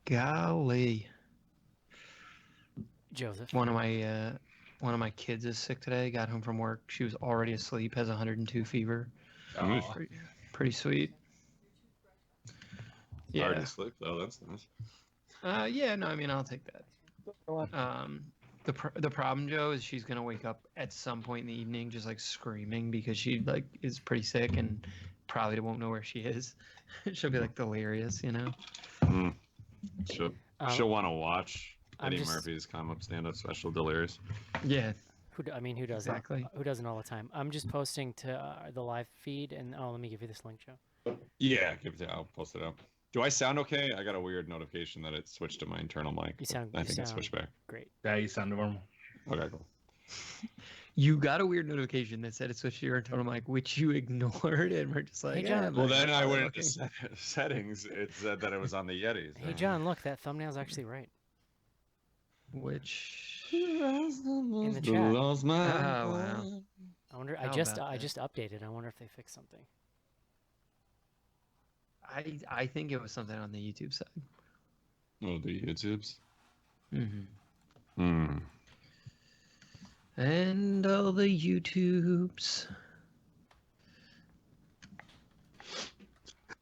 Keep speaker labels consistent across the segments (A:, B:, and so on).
A: Golly.
B: Joseph.
A: One of my kids is sick today. Got home from work. She was already asleep. Has 102 fever.
C: Oh,
A: Pretty sweet.
C: already
A: Yeah.
C: asleep though. That's nice.
A: Yeah. No, I mean I'll take that. The problem, Joe, is she's gonna wake up at some point in the evening just like screaming because she like is pretty sick and probably won't know where she is. She'll be like delirious, you know.
C: She'll want to watch
B: I'm
C: Eddie
B: just-
C: Murphy's come-up stand-up special, Delirious.
A: Yeah.
B: Who doesn't?
A: Exactly.
B: Who doesn't all the time? I'm just posting to the live feed, and let me give you this link, Joe.
C: Yeah, I'll post it up. Do I sound okay? I got a weird notification that it switched to my internal mic.
B: You sound.
C: I
B: you
C: think it
B: sound
C: switched back.
B: Great.
D: Yeah, you sound normal.
C: Okay, cool.
A: You got a weird notification that said it switched to your internal mic, which you ignored, and we're just like,
B: Hey, John.
A: yeah,
C: Well, then I went
A: okay.
C: into settings. It said that it was on the Yetis.
B: Hey, John, look, that thumbnail's actually right.
A: Which
B: In the chat.
A: Oh, wow.
B: I wonder.
A: How
B: I just
A: about that?
B: updated. I wonder if they fixed something.
A: I think it was something on the YouTube side.
C: Oh, the YouTubes.
A: Mm-hmm.
C: Hmm.
A: And all the YouTubes.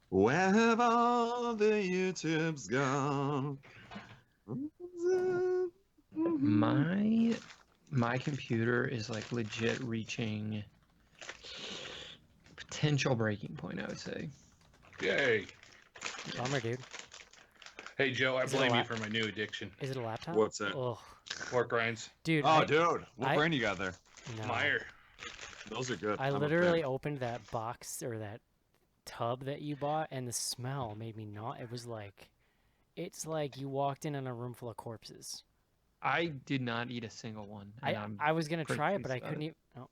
C: Where have all the YouTubes gone?
A: My computer is like legit reaching potential breaking point, I would say.
D: Yay.
B: Bummer, dude.
D: Hey, Joe, I
B: Is it a
D: blame you
B: lap-
D: for my new addiction.
B: Is it a laptop?
C: What's that?
B: Oh,
D: Pork rinds.
B: dude.
C: Oh, dude, what
B: I-
C: brand you got there?
B: No.
D: Meyer.
C: Those are good.
B: I
C: I'm a
B: literally
C: fan.
B: opened that box or that tub that you bought, and the smell made me not. It was like, it's like you walked in a room full of corpses.
A: I did not eat a single one. And
B: I was gonna
A: pretty
B: try it, but
A: pleased
B: I
A: about
B: couldn't
A: it.
B: eat. Oh,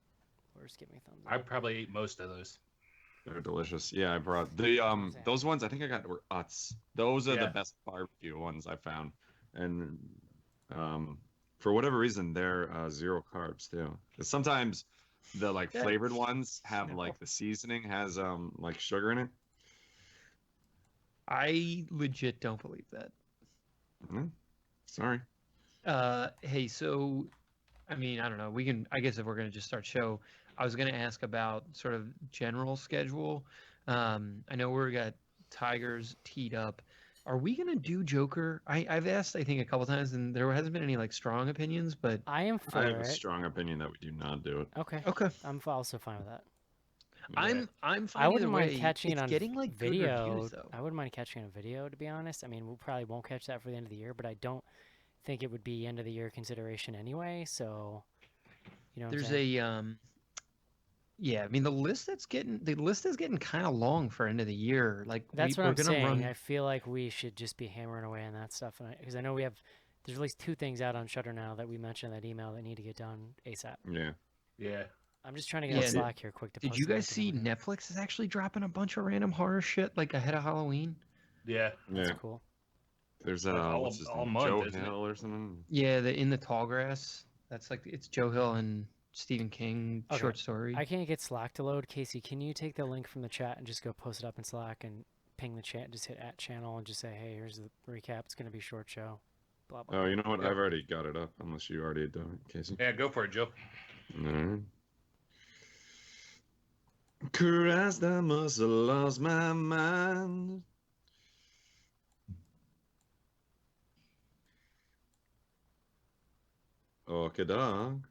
B: where's give me a thumbs
D: I
B: up?
D: probably ate most of those.
C: They're delicious. Yeah, I brought the those ones I think I got were Utz. Those are the
D: Yeah.
C: best barbecue ones I found. And for whatever reason they're 0 carbs too. 'Cause sometimes the like
A: Yeah.
C: flavored ones have
A: No.
C: like the seasoning has like sugar in it.
A: I legit don't believe that.
C: Mhm. Sorry.
A: Hey, so, I mean, I don't know. I guess if we're going to just start show, I was going to ask about sort of general schedule. I know we got Tigers teed up. Are we going to do Joker? I've asked, I think, a couple times, and there hasn't been any like strong opinions, but
B: I am for
C: I have a
B: it.
C: strong opinion that we do not do it.
B: Okay.
A: okay.
B: I'm also fine with that.
A: I'm fine
B: I wouldn't
A: either
B: mind
A: way.
B: catching
A: It's
B: it on
A: getting like good
B: video.
A: reviews though.
B: I wouldn't mind catching it on video, to be honest. I mean, we probably won't catch that for the end of the year, but I don't think it would be end of the year consideration anyway. So, you know, what I'm
A: There's
B: saying?
A: yeah. I mean, the list is getting kind of long for end of the year. Like
B: That's what
A: we're
B: I'm
A: gonna
B: saying.
A: run.
B: I feel like we should just be hammering away on that stuff, because I know there's at least 2 things out on Shutter now that we mentioned in that email that need to get done ASAP.
C: Yeah.
D: Yeah.
B: I'm just trying to get
A: Yeah,
B: on Slack here quick to.
A: Did
B: post
A: you
B: the
A: guys
B: link
A: see
B: and whatever.
A: Netflix is actually dropping a bunch of random horror shit like ahead of Halloween?
D: Yeah.
B: That's
C: Yeah.
B: cool.
C: There's
D: all-
C: what's his
D: all
C: name?
D: month,
C: Joe
D: isn't it?
C: Hill or something.
A: Yeah, the In the Tall Grass. That's like it's Joe Hill and Stephen King
B: Okay,
A: short story.
B: I can't get Slack to load. Casey, can you take the link from the chat and just go post it up in Slack and ping the chat? Just hit @channel and just say, hey, here's the recap. It's gonna be a short show. Blah blah.
C: Oh, you know what?
D: Yeah.
C: I've already got it up. Unless you already had done it, Casey.
D: Yeah, go for it, Joe.
C: Alright. Christ, I must have lost my mind. Okay, dog.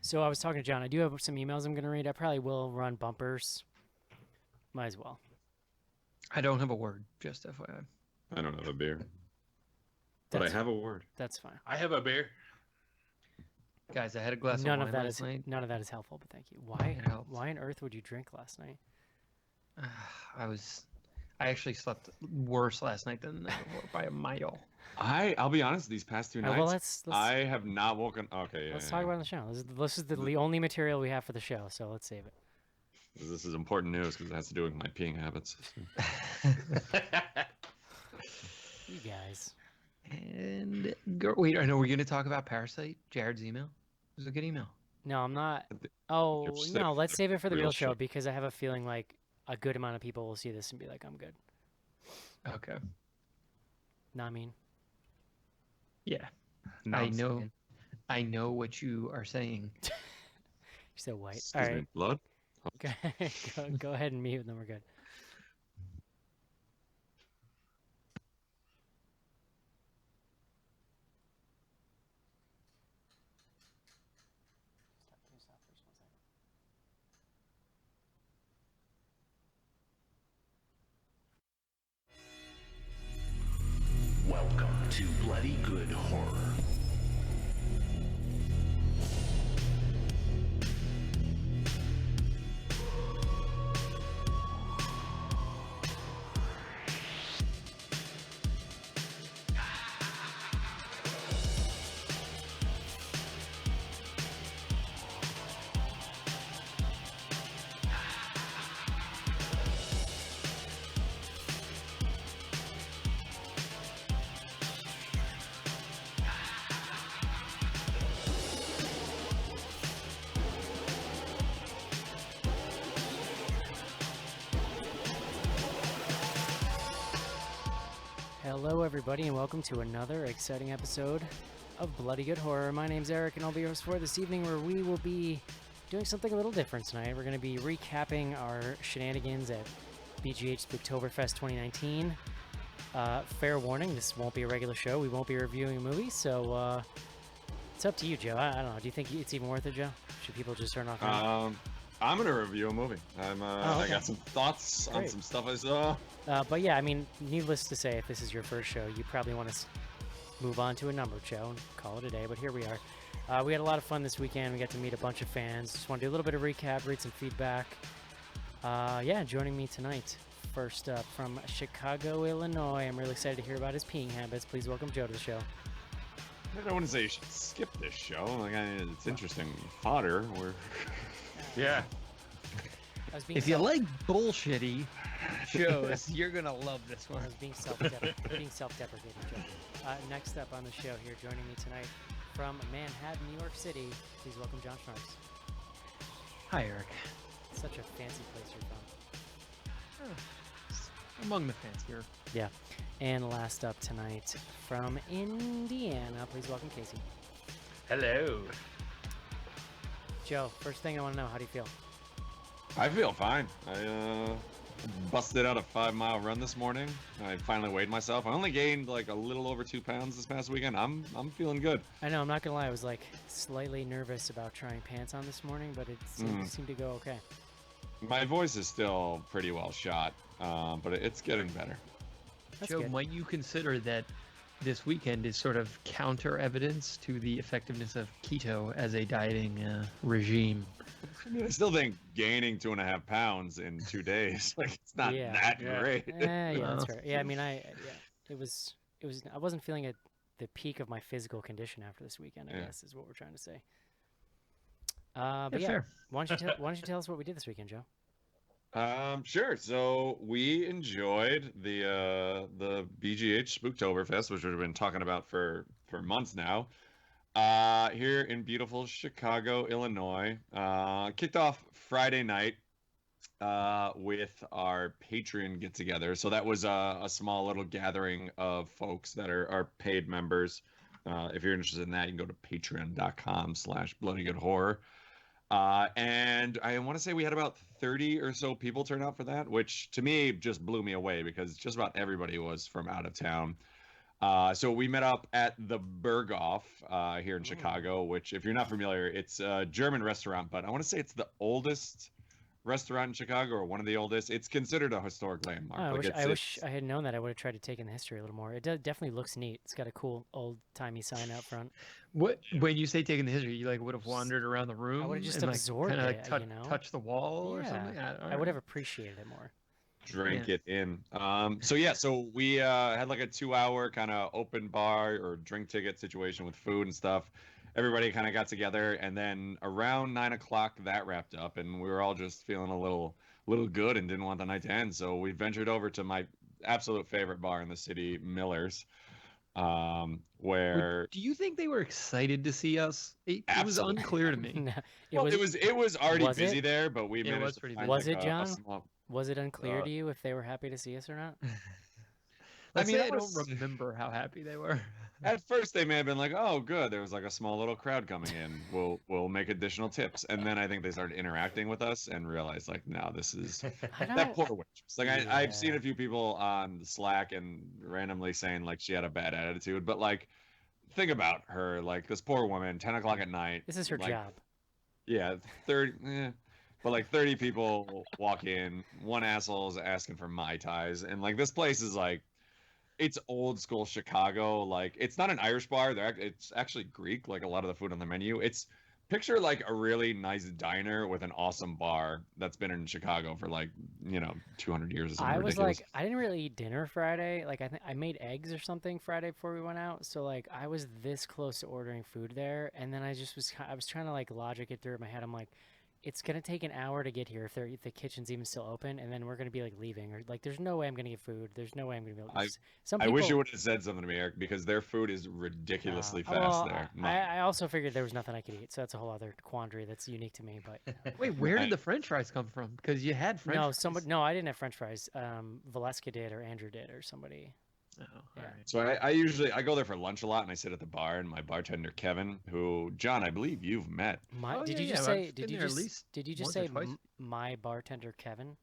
B: So I was talking to John. I do have some emails I'm gonna read. I probably will run bumpers. Might as well.
A: I don't have a word, just FYI.
C: I don't have a beer, but
B: That's,
C: I have a word.
B: That's fine.
D: I have a beer.
A: Guys, I had a glass
B: None
A: of
B: of
A: wine
B: that
A: last
B: is
A: night.
B: none of that is helpful, but thank you. Why?
A: It helped.
B: Why on earth would you drink last night?
A: I actually slept worse last night than the night before by a mile.
C: I'll be honest. These past 2 nights,
B: Well, let's
C: I have not woken. Okay, yeah.
B: let's
C: yeah,
B: talk
C: yeah.
B: about it on the show. This is the only material we have for the show, so let's save it.
C: This is important news because it has to do with my peeing habits.
B: You guys.
A: And wait, I know we're going to talk about Parasite. Jared's email. It was a good email.
B: No, I'm not.
C: You're
B: Oh,
C: safe
B: no,
C: for
B: let's
C: the
B: save it for the real show
C: show.
B: because I have a feeling like a good amount of people will see this and be like, I'm good.
A: Okay.
B: No, I mean,
A: Yeah.
D: No,
A: I
D: I'm
A: know.
D: saying.
A: I know what you are saying.
B: you're so white. All
C: Excuse
B: right,
C: me, blood?
B: go ahead and mute, and then we're good.
E: Welcome to Bloody Good Horror.
B: Hello, everybody, and welcome to another exciting episode of Bloody Good Horror. My name's Eric, and I'll be your host for this evening, where we will be doing something a little different tonight. We're going to be recapping our shenanigans at BGH Spooktoberfest 2019. Fair warning, this won't be a regular show. We won't be reviewing a movie, so it's up to you, Joe. I don't know. Do you think it's even worth it, Joe? Should people just turn off?
C: I'm gonna review a movie. I
B: okay.
C: got some thoughts on
B: Great.
C: some stuff I saw.
B: But yeah, I mean, needless to say, if this is your first show, you probably want to move on to a numbered show and call it a day. But here we are. We had a lot of fun this weekend. We got to meet a bunch of fans. Just want to do a little bit of recap, read some feedback. Yeah, joining me tonight, first up from Chicago, Illinois. I'm really excited to hear about his peeing habits. Please welcome Joe to the show.
C: I wouldn't say you should skip this show. Like, it's interesting fodder.
D: Yeah.
B: I was being
A: If you like bullshitty shows, you're gonna love this
B: I
A: one.
B: was being self-deprecating, Joe. Next up on the show here, joining me tonight from Manhattan, New York City. Please welcome John Schnarks.
A: Hi, Eric.
B: Such a fancy place you're from.
A: Among the fancier.
B: Yeah. And last up tonight from Indiana, please welcome Casey.
D: Hello.
B: Joe, first thing I want to know, how do you feel?
C: I feel fine. I busted out a 5-mile run this morning. I finally weighed myself. I only gained like a little over 2 pounds this past weekend. I'm feeling good.
B: I know, I'm not gonna lie, I was like slightly nervous about trying pants on this morning, but it seemed to go okay.
C: My voice is still pretty well shot, but it's getting better.
B: That's
A: Joe,
B: good.
A: might you consider that this weekend is sort of counter evidence to the effectiveness of keto as a dieting regime?
C: I mean, I still think gaining 2.5 pounds in 2 days, like, it's not that great.
B: Yeah, that's
A: Well.
B: right. Yeah, I mean, it was. I wasn't feeling at the peak of my physical condition after this weekend, I
C: Yeah.
B: guess is what we're trying to say. But yeah,
A: Fair.
B: why don't you tell us what we did this weekend, Joe?
C: Sure. So we enjoyed the BGH Spooktoberfest, which we've been talking about for months now. Here in beautiful Chicago, Illinois. Kicked off Friday night with our Patreon get together. So that was a small little gathering of folks that are paid members. If you're interested in that, you can go to patreon.com/bloodygoodhorror. And I want to say we had about 30 or so people turn out for that, which to me just blew me away because just about everybody was from out of town. So we met up at the Berghoff here in Chicago, which, if you're not familiar, it's a German restaurant, but I want to say it's the oldest restaurant in Chicago, or one of the oldest. It's considered a historic landmark.
B: Oh,
C: Like,
B: I wish I had known that. I would have tried to take in the history a little more. It definitely looks neat. It's got a cool old-timey sign out front.
A: What when you say taking the history, you like would have wandered around the room?
B: would've just
A: and, like,
B: absorbed
A: kinda,
B: it,
A: like,
B: you know?
A: touch the wall or
B: Yeah,
A: something.
B: I would have appreciated it more.
C: drank it in. So we had like a 2-hour kind of open bar or drink ticket situation with food and stuff. Everybody kind of got together, and then around 9 o'clock that wrapped up, and we were all just feeling a little good and didn't want the night to end. So we ventured over to my absolute favorite bar in the city, Miller's. where
A: Do you think they were excited to see us? It was
C: Absolutely.
A: unclear to me.
B: No,
C: it was already
B: was
C: busy
B: it?
C: there, but we
A: It
C: managed
A: was
C: to
A: pretty
C: find
A: busy.
B: Was
C: like
B: it,
C: a
B: John?
C: small.
B: Was it unclear
C: Uh,
B: to you if they were happy to see us or not?
A: Let's say I
C: was-
A: don't remember how happy they were.
C: At first, they may have been like, "Oh, good, there was like a small little crowd coming in. We'll make additional tips." And then I think they started interacting with us and realized like, "No, this is
B: I
C: that
B: don't.
C: poor waitress." Like I've seen
B: Yeah.
C: a few people on Slack and randomly saying like she had a bad attitude, but like think about her, like this poor woman, 10 o'clock at night.
B: This is her
C: like,
B: job.
C: Yeah, 30. But like 30 people walk in, one asshole's asking for Mai Tais, and like this place is like it's old school Chicago. Like it's not an Irish bar. It's actually Greek. Like a lot of the food on the menu. It's picture like a really nice diner with an awesome bar that's been in Chicago for like 200 years or something
B: I was
C: ridiculous.
B: like, I didn't really eat dinner Friday. Like, I think I made eggs or something Friday before we went out. So like, I was this close to ordering food there, and then I just was, I was trying to like logic it through in my head. I'm like, it's gonna take an hour to get here if the kitchen's even still open, and then we're gonna be like leaving, or like, there's no way I'm gonna get food. There's no way I'm gonna be able to. Some
C: I
B: people,
C: wish you would have said something to me, Eric, because their food is ridiculously fast
B: well,
C: there.
B: I also figured there was nothing I could eat, so that's a whole other quandary that's unique to me. But
A: Wait, where did the French fries come from? Because you had French.
B: no,
A: fries.
B: somebody, no, I didn't have French fries. Valeska did, or Andrew did, or somebody.
A: Oh,
B: Yeah.
A: all right.
C: So I usually I go there for lunch a lot, and I sit at the bar, and my bartender Kevin, who John, I believe you've met.
B: My,
A: Oh,
B: did
A: yeah,
B: you just
A: yeah,
B: say?
A: I've
B: Did
A: been
B: you
A: there at
B: just?
A: least
B: Did you just
A: once or
B: say
A: twice.
B: my bartender Kevin?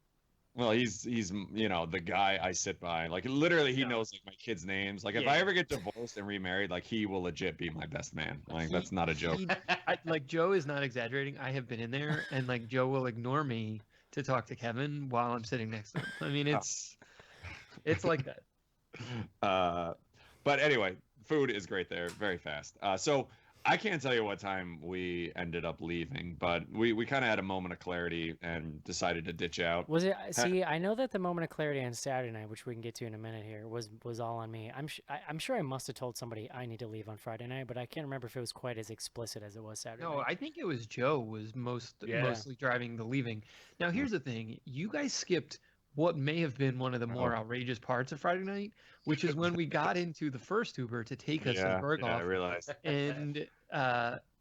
C: Well, he's the guy I sit by. Like literally, he
A: No.
C: knows like my kids' names. Like if
A: Yeah.
C: I ever get divorced and remarried, like he will legit be my best man. Like
A: He-
C: that's not a joke.
A: Like Joe is not exaggerating. I have been in there, and like Joe will ignore me to talk to Kevin while I'm sitting next to him. I mean, it's like that.
C: But anyway, food is great there, very fast. So I can't tell you what time we ended up leaving, but we kind of had a moment of clarity and decided to ditch out.
B: Was it? See, I know that the moment of clarity on Saturday night, which we can get to in a minute here, was all on me. I'm sure I must have told somebody I need to leave on Friday night, but I can't remember if it was quite as explicit as it was Saturday
A: No,
B: night.
A: I think it was Joe was
D: Yeah.
A: mostly driving the leaving. Now here's the thing: you guys skipped what may have been one of the more outrageous parts of Friday night, which is when we got into the first Uber to take us to
C: I
A: Berghoff,
C: realized.
A: and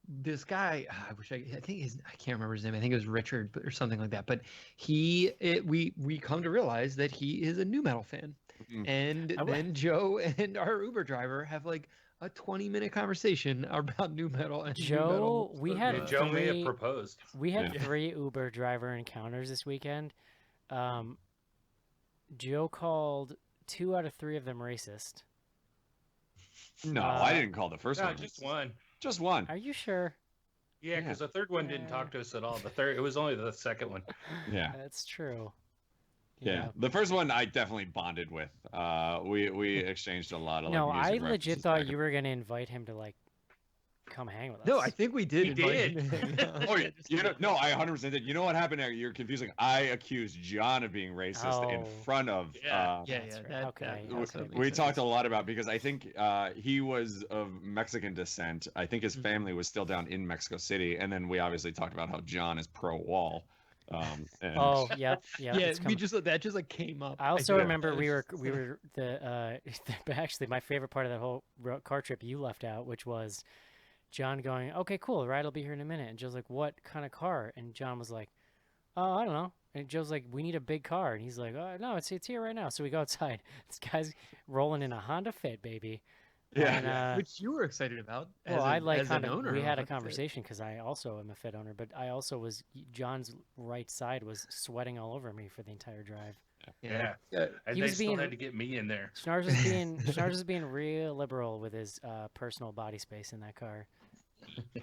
A: this guy, I think I can't remember his name. I think it was Richard or something like that. But we come to realize that he is a new metal fan,
C: Mhm.
A: and then Joe and our Uber driver have like a 20-minute conversation about new metal and new metal.
B: Joe, we had
D: Joe may have
B: three-
D: proposed.
B: We had
C: Yeah.
B: 3 Uber driver encounters this weekend. Joe called 2 out of 3 of them racist.
C: No, I didn't call the first
D: No,
C: one.
D: just one.
C: Just one.
B: Are you sure?
D: Yeah, because the third one didn't talk to us at all. It was only the second one.
C: Yeah.
B: That's true.
C: Yeah, the first one I definitely bonded with. We exchanged a lot of.
B: No,
C: like,
B: I
C: music
B: legit
C: references
B: thought
C: back
B: you were gonna invite him to like come hang with us.
A: No, I think we did.
D: We
A: invite
D: did.
A: him to hang out.
C: Oh, no, I 100% did. You know what happened there? You're confusing. I accused John of being racist in
B: Oh.
C: front of.
D: Yeah.
A: Yeah,
B: That's
A: yeah.
B: right.
A: That,
B: How can
A: that
B: I-
A: also
B: how can I
A: makes
C: We
A: sense.
C: talked a lot about because I think he was of Mexican descent. I think his
A: Mhm.
C: family was still down in Mexico City, and then we obviously talked about how John is pro-wall. And
B: Oh, yep, yep.
A: Yeah,
B: it's
A: we
B: coming.
A: just that just like came up.
B: I also
C: do.
B: remember we were the but actually my favorite part of that whole car trip you left out, which was John going, "Okay, cool, the ride will be here in a minute." And Joe's like, "What kind of car?" And John was like, "Oh, I don't know." And Joe's like, "We need a big car." And he's like, "Oh, no, it's here right now." So we go outside. This guy's rolling in a Honda Fit, baby.
C: Yeah.
B: And,
A: which you were excited about.
B: well,
A: as
B: I
A: an-
B: like
A: as
B: kind
A: an
B: of.
A: owner
B: We
A: of
B: had a
A: Honda Fit.
B: conversation because I also am a Fit owner, but I also was John's right side was sweating all over me for the entire drive.
D: Yeah.
A: Yeah.
D: And
B: He
D: they
B: was
D: still
B: being-
D: had to get me in there.
B: Schnars was being real liberal with his personal body space in that car.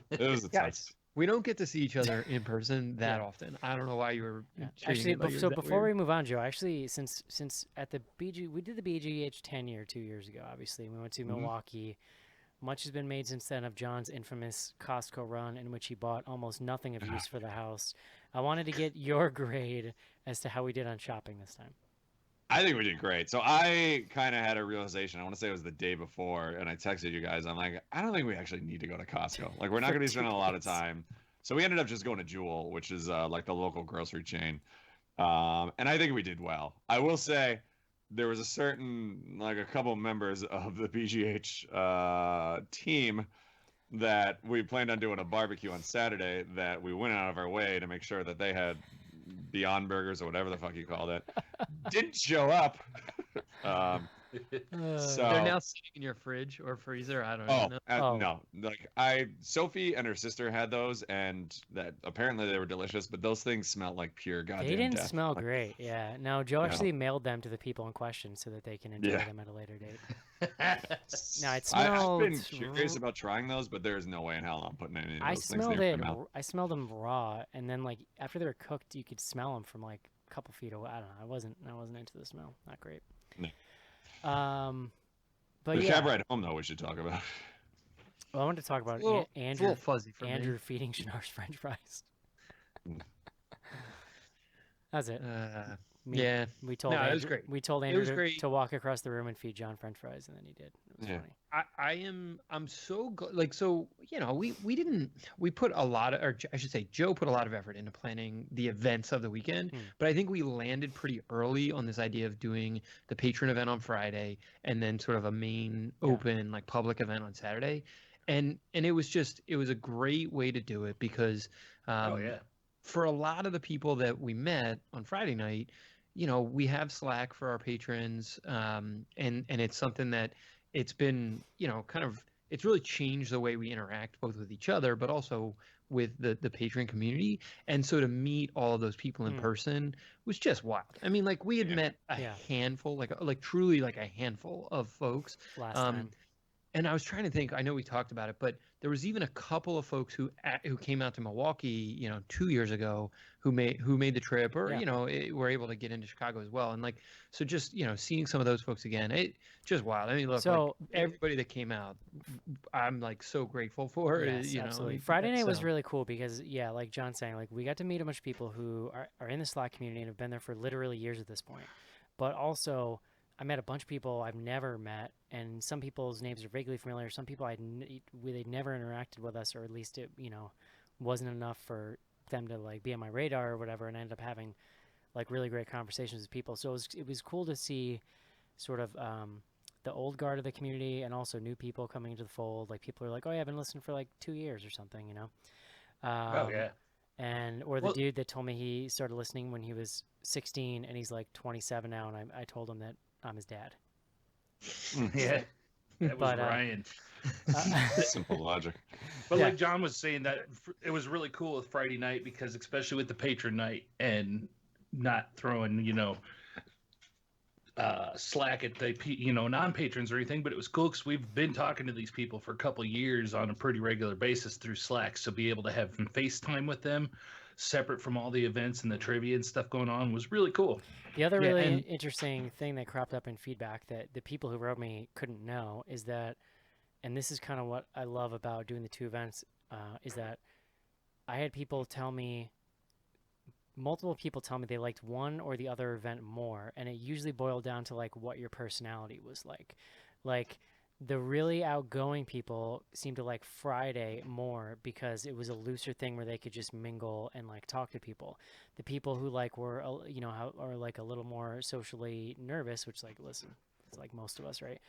C: It was a
A: Guys,
C: tough.
A: we don't get to see each other in person that
B: Yeah.
A: often. I don't know why you were
B: Yeah.
A: treating
B: Actually,
A: it like it was
B: so
A: that
B: before
A: weird.
B: we move on, Joe, actually, since at the we did the BGH 10-year 2 years ago. Obviously, we went to
C: Mhm.
B: Milwaukee. Much has been made since then of John's infamous Costco run, in which he bought almost nothing of use for the house. I wanted to get your grade as to how we did on shopping this time.
C: I think we did great. So I kind of had a realization. I want to say it was the day before, and I texted you guys. I'm like, I don't think we actually need to go to Costco. Like, we're not going to be spending a lot of time. So we ended up just going to Jewel, which is like the local grocery chain. And I think we did well. I will say, there was a certain, like a couple members of the BGH team that we planned on doing a barbecue on Saturday, that we went out of our way to make sure that they had Beyond Burgers or whatever the fuck you called it. Didn't show up. So
A: They're now sitting in your fridge or freezer. I don't even know.
B: Oh.
C: no, like Sophie and her sister had those, and that apparently they were delicious, but those things smelled like pure goddamn
B: They didn't
C: death.
B: smell
C: Like,
B: great. Yeah. No, Joe
C: No.
B: actually mailed them to the people in question so that they can enjoy
C: Yeah.
B: them at a later date. No, it
C: I've
B: smelled.
C: been curious about trying those, but there's no way in hell I'm putting any of
B: I
C: those things
B: smelled
C: near
B: it.
C: my mouth.
B: I smelled them raw, and then like after they were cooked, you could smell them from like a couple feet away. I don't know. I wasn't into the smell. Not great.
C: No.
B: But
C: The
B: yeah.
C: cab ride home, though, we should talk about.
B: Well, I wanted to talk about
A: It's a
B: Andrew.
A: little fuzzy for
B: Andrew
A: me.
B: feeding Shinar's French fries.
C: Mm.
B: That's it. Me-
A: Yeah.
B: We told
A: No, it
B: Andrew,
A: was great.
B: We told
A: It
B: Andrew
A: was great.
B: to walk across the room and feed John French fries, and then he did. It was
C: Yeah.
B: funny.
A: I'm so like, so, you know, we put a lot of, or I should say Joe put a lot of effort into planning the events of the weekend, but I think we landed pretty early on this idea of doing the patron event on Friday and then sort of a main open like public event on Saturday. And it was a great way to do it because
D: Oh yeah.
A: for a lot of the people that we met on Friday night, you know, we have Slack for our patrons, and it's something that it's been, you know, kind of, it's really changed the way we interact both with each other, but also with the patron community. And so to meet all of those people in person was just wild. I mean, like we had met a handful, like truly like a handful of folks.
B: Last time.
A: And I was trying to think. I know we talked about it, but there was even a couple of folks who came out to Milwaukee, you know, 2 years ago, who made the trip, or you know, were able to get into Chicago as well. And like, so just, you know, seeing some of those folks again, it just wild. I mean, look,
B: So-
A: like, everybody that came out, I'm like so grateful for.
B: Yes,
A: You know,
B: absolutely.
A: like,
B: Friday night was
A: so-
B: really cool because, yeah, like John's saying, like we got to meet a bunch of people who are in the Slack community and have been there for literally years at this point. But also, I met a bunch of people I've never met, and some people's names are vaguely familiar. Some people they'd never interacted with us, or at least it, you know, wasn't enough for them to like be on my radar or whatever. And I ended up having like really great conversations with people. So it was cool to see sort of the old guard of the community and also new people coming into the fold. Like people are like, oh yeah, I've been listening for like 2 years or something, you know.
D: Oh yeah.
B: And or the
D: Well-
B: dude that told me he started listening when he was 16 and he's like 27 now, and I told him that I'm his dad.
D: Yeah. That was
B: But,
D: Ryan.
C: Simple logic.
D: But
B: Yeah.
D: like John was saying, that it was really cool with Friday night because especially with the patron night and not throwing, you know, slack at the non-patrons or anything, but it was cool because we've been talking to these people for a couple of years on a pretty regular basis through Slack, so be able to have some FaceTime with them separate from all the events and the trivia and stuff going on was really cool.
B: The other
A: Yeah,
B: really
A: and-
B: interesting thing that cropped up in feedback that the people who wrote me couldn't know is that, and this is kind of what I love about doing the two events, is that I had multiple people tell me they liked one or the other event more, and it usually boiled down to like what your personality was like. Like the really outgoing people seemed to like Friday more because it was a looser thing where they could just mingle and like talk to people. The people who like were, you know, are like a little more socially nervous, which like, listen, it's like most of us, right?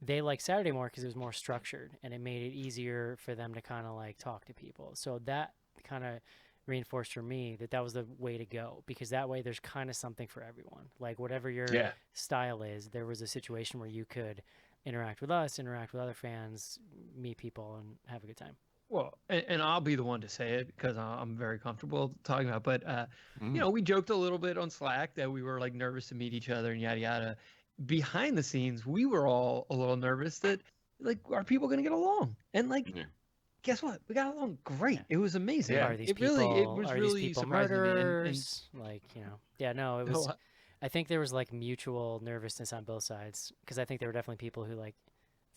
B: They like Saturday more because it was more structured and it made it easier for them to kind of like talk to people. So that kind of reinforced for me that was the way to go, because that way there's kind of something for everyone. Like whatever your style is, there was a situation where you could interact with us, interact with other fans, meet people, and have a good time.
A: Well, and I'll be the one to say it because I'm very comfortable talking about. But you know, we joked a little bit on Slack that we were like nervous to meet each other and yada yada. Behind the scenes, we were all a little nervous that like, are people going to get along? And like, guess what? We got along great. It was amazing.
B: Are these
A: it
B: people?
A: was
B: are
A: really
B: these people
A: surprising to me.
B: murderers? Like, you know, yeah, no, it was.
A: No,
B: I think there was like mutual nervousness on both sides because I think there were definitely people who like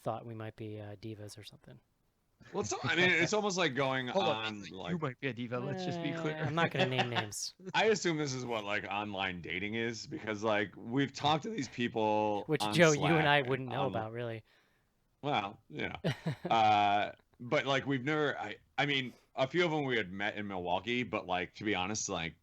B: thought we might be divas or something.
C: Well, I mean, it's almost like going
A: Hold
C: on
A: like, you might be a diva. Let's just be clear.
B: I'm not going to name names.
C: I assume this is what like online dating is, because like we've talked to these people,
B: Which
C: on
B: Joe,
C: Slack
B: you and I wouldn't know
C: on-
B: about, really.
C: Well, you know, but like we've never. I mean, a few of them we had met in Milwaukee, but like to be honest, like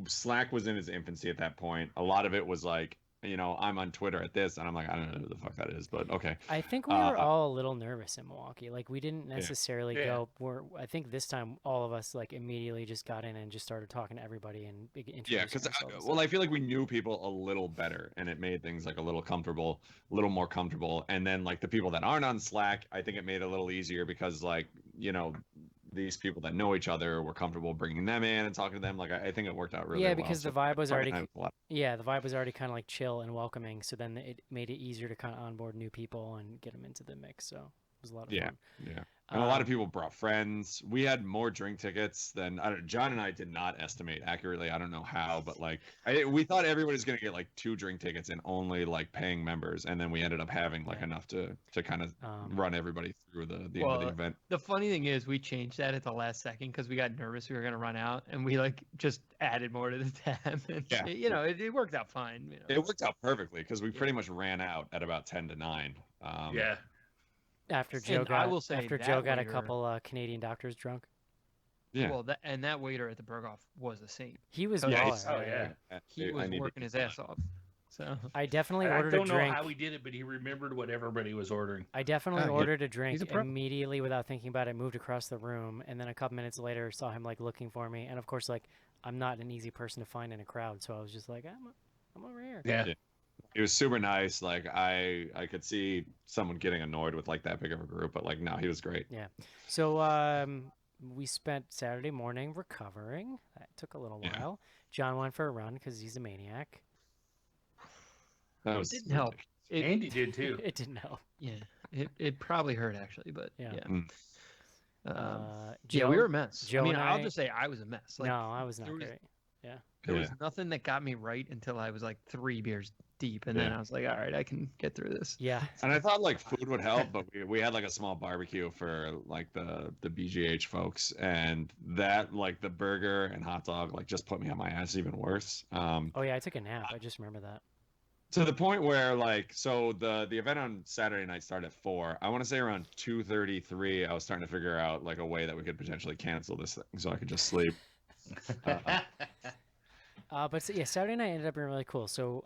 C: Slack was in its infancy at that point. A lot of it was like I'm on Twitter at this, and I'm like, I don't know who the fuck that is, but okay.
B: I think we were all a little nervous in Milwaukee. Like we didn't necessarily
D: Yeah.
B: go. I think this time all of us like immediately just got in and just started talking to everybody and
C: Yeah,
B: introducing
C: because
B: ourselves.
C: I feel like we knew people a little better, and it made things like a little more comfortable. And then like the people that aren't on Slack, I think it made it a little easier because like these people that know each other were comfortable bringing them in and talking to them. Like I think it worked out really well.
B: Yeah, because the
C: So
B: vibe was
C: Friday
B: already
C: night was a lot.
B: the vibe was already kind of like chill and welcoming. So then it made it easier to kind of onboard new people and get them into the mix. So it was a lot of
C: Yeah,
B: fun.
C: yeah. And a lot of people brought friends. We had more drink tickets than John and I did not estimate accurately. I don't know how, but like we thought everybody was gonna get like 2 drink tickets and only like paying members, and then we ended up having like enough to kind of run everybody through the end of the event.
A: The funny thing is, we changed that at the last second because we got nervous we were gonna run out, and we like just added more to the tab. And it worked out fine.
C: It worked out perfectly because we pretty much ran out at about 10 to 9.
D: Yeah.
B: After Joe
A: And
B: got
A: I will say
B: after
A: that
B: Joe got a
A: waiter-
B: couple Canadian doctors drunk.
C: Yeah.
A: Well, that waiter at the Berghoff was a saint.
B: He was
A: Yeah,
B: baller,
D: Oh
B: man.
D: yeah.
A: He was working his ass off. So
B: I definitely
D: I
B: ordered a
D: don't know
B: drink.
D: how he did it, but he remembered what everybody was ordering.
B: I definitely
A: yeah.
B: ordered a drink
A: He's a pro.
B: immediately without thinking about it. Moved across the room, and then a couple minutes later, saw him like looking for me. And of course, like I'm not an easy person to find in a crowd, so I was just like, I'm over here.
D: Yeah.
C: It was super nice. Like I could see someone getting annoyed with like that big of a group, but like no, he was great.
B: Yeah. So we spent Saturday morning recovering. That took a little
C: Yeah.
B: while. John went for a run because he's a maniac.
C: That
A: it
C: was
A: didn't help.
D: Andy did too.
B: It didn't help.
A: Yeah, it probably hurt actually, but
B: Yeah.
A: yeah.
C: Mm.
A: Yeah, we were a mess.
B: Joe
A: I mean,
B: and
A: I'll
B: I-
A: just say I was a mess. Like,
B: no, I was not
A: there was-
B: great.
A: There was
C: Yeah.
A: nothing that got me right until I was like 3 beers deep, and then
C: Yeah.
A: I was like, all right, I can get through this.
B: Yeah.
C: And I thought like food would help, but we had like a small barbecue for like the BGH folks, and that like the burger and hot dog like just put me on my ass even worse.
B: Oh yeah, I took a nap. I just remember that.
C: To the point where like so the event on Saturday night started at 4. I want to say around 2:33 I was starting to figure out like a way that we could potentially cancel this thing so I could just sleep.
B: Yeah, Saturday night ended up being really cool. So,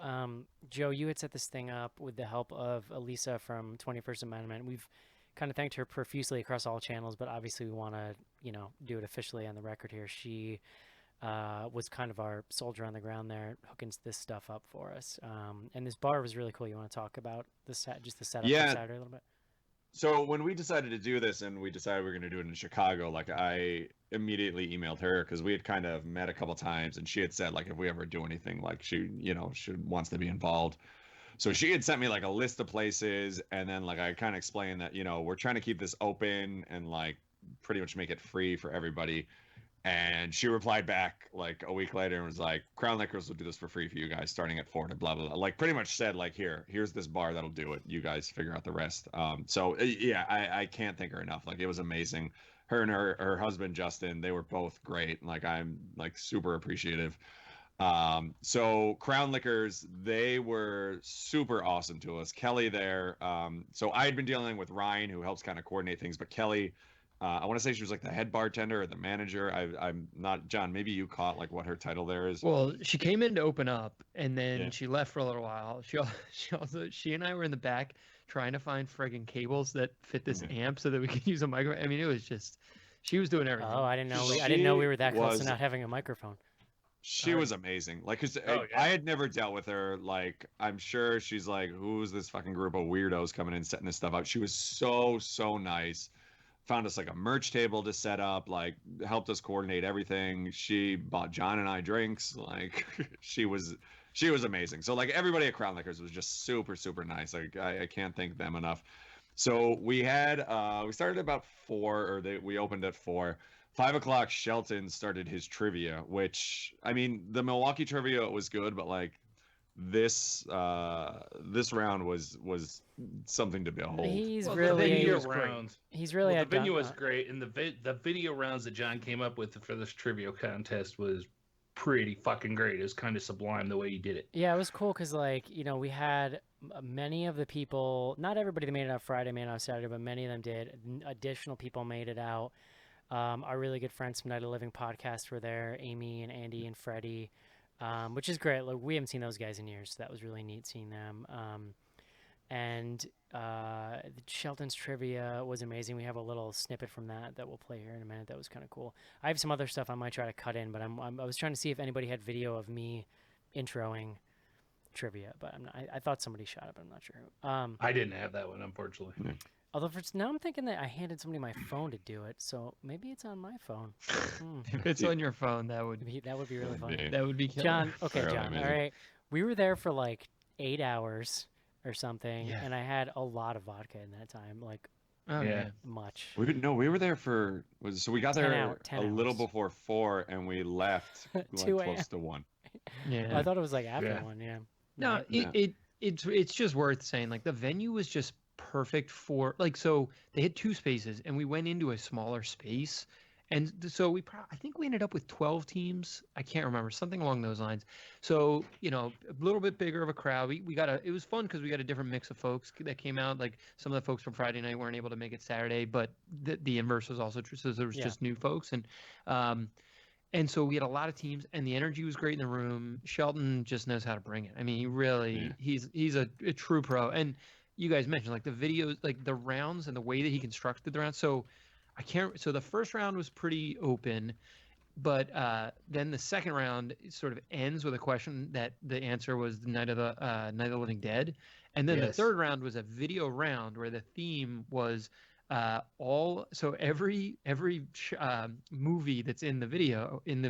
B: Joe, you had set this thing up with the help of Elisa from 21st Amendment. We've kind of thanked her profusely across all channels, but obviously we want to, do it officially on the record here. She was kind of our soldier on the ground there, hooking this stuff up for us. And this bar was really cool. You want to talk about just the setup
C: Yeah.
B: for Saturday a little bit?
C: So when we decided to do this and we decided we were going to do it in Chicago, like I immediately emailed her because we had kind of met a couple times and she had said like if we ever do anything like she wants to be involved. So she had sent me like a list of places, and then like I kind of explained that we're trying to keep this open and like pretty much make it free for everybody. And she replied back like a week later and was like, Crown Liquors will do this for free for you guys starting at 4 to blah, blah, blah. Like pretty much said like, here's this bar that'll do it. You guys figure out the rest. So yeah, I can't thank her enough. Like it was amazing. Her and her husband, Justin, they were both great. Like I'm like super appreciative. So Crown Liquors, they were super awesome to us. Kelly there. So I had been dealing with Ryan, who helps kind of coordinate things, but Kelly, I want to say she was like the head bartender or the manager. I'm not, John, maybe you caught like what her title there is.
A: Well, she came in to open up, and then
C: Yeah.
A: she left for a little while. She and I were in the back trying to find friggin' cables that fit this amp so that we could use a micro. I mean, it was just she was doing everything.
B: Oh, I didn't know. I didn't know we were that close to
C: was-
B: not having a microphone.
C: She was amazing. Like, cause
D: Oh, yeah.
C: I had never dealt with her. Like, I'm sure she's like, who's this fucking group of weirdos coming in setting this stuff up? She was so nice. Found us like a merch table to set up, like helped us coordinate everything. She bought John and I drinks. Like she was amazing. So like everybody at Crown Liquors was just super nice. Like I can't thank them enough. So we had we started about 4, or we opened at 4. 5 o'clock, Shelton started his trivia, which I mean the Milwaukee trivia was good, but like this round was something to behold.
B: He's
D: Well,
B: really
D: the video
A: was great.
D: rounds.
B: he's really
D: Well, the venue
B: outdone-
D: was great, and the video rounds that John came up with for this trivia contest was pretty fucking great. It was kind of sublime the way he did it.
B: Yeah, it was cool because, like, we had many of the people, not everybody that made it out Friday made it out Saturday, but many of them did. Additional people made it out. Our really good friends from Night of Living podcast were there, Amy and Andy and Freddie. which is great. Like, we haven't seen those guys in years, so that was really neat seeing them. And Shelton's trivia was amazing. We have a little snippet from that we'll play here in a minute. That was kind of cool. I have some other stuff I might try to cut in, but I was trying to see if anybody had video of me introing trivia, but I thought somebody shot it, but I'm not sure who.
D: I didn't have that one, unfortunately.
B: Although now I'm thinking that I handed somebody my phone to do it, so maybe it's on my phone.
A: If it's on your phone, that would
B: That would be really funny.
A: that would be killer.
B: John, okay,
C: Fairly
B: John.
C: amazing.
B: All right, we were there for like 8 hours or something,
A: Yeah.
B: and I had a lot of vodka in that time, like
A: Oh,
D: Yeah.
B: much.
C: We were there for so we got
B: 10
C: there
B: 10
C: a little
B: hours.
C: before 4 and we left like
B: 2 a.m.
C: close to 1.
A: yeah.
B: I thought it was like after
D: Yeah.
B: one. Yeah.
A: No,
B: Right.
C: Yeah.
A: it's just worth saying. Like, the venue was just perfect for, like, so they had 2 spaces and we went into a smaller space, and so I think we ended up with 12 teams. I can't remember, something along those lines. So, a little bit bigger of a crowd. We got it was fun because we got a different mix of folks that came out. Like, some of the folks from Friday night weren't able to make it Saturday, but the inverse was also true. So there was
B: Yeah.
A: just new folks, and so we had a lot of teams, and the energy was great in the room. Shelton just knows how to bring it. I mean, he really, he's a true pro. And you guys mentioned, like, the videos, like the rounds and the way that he constructed the rounds. So so the first round was pretty open, but then the second round sort of ends with a question that the answer was the Night of the Living Dead. And then the
D: Yes.
A: third round was a video round where the theme was every movie that's in the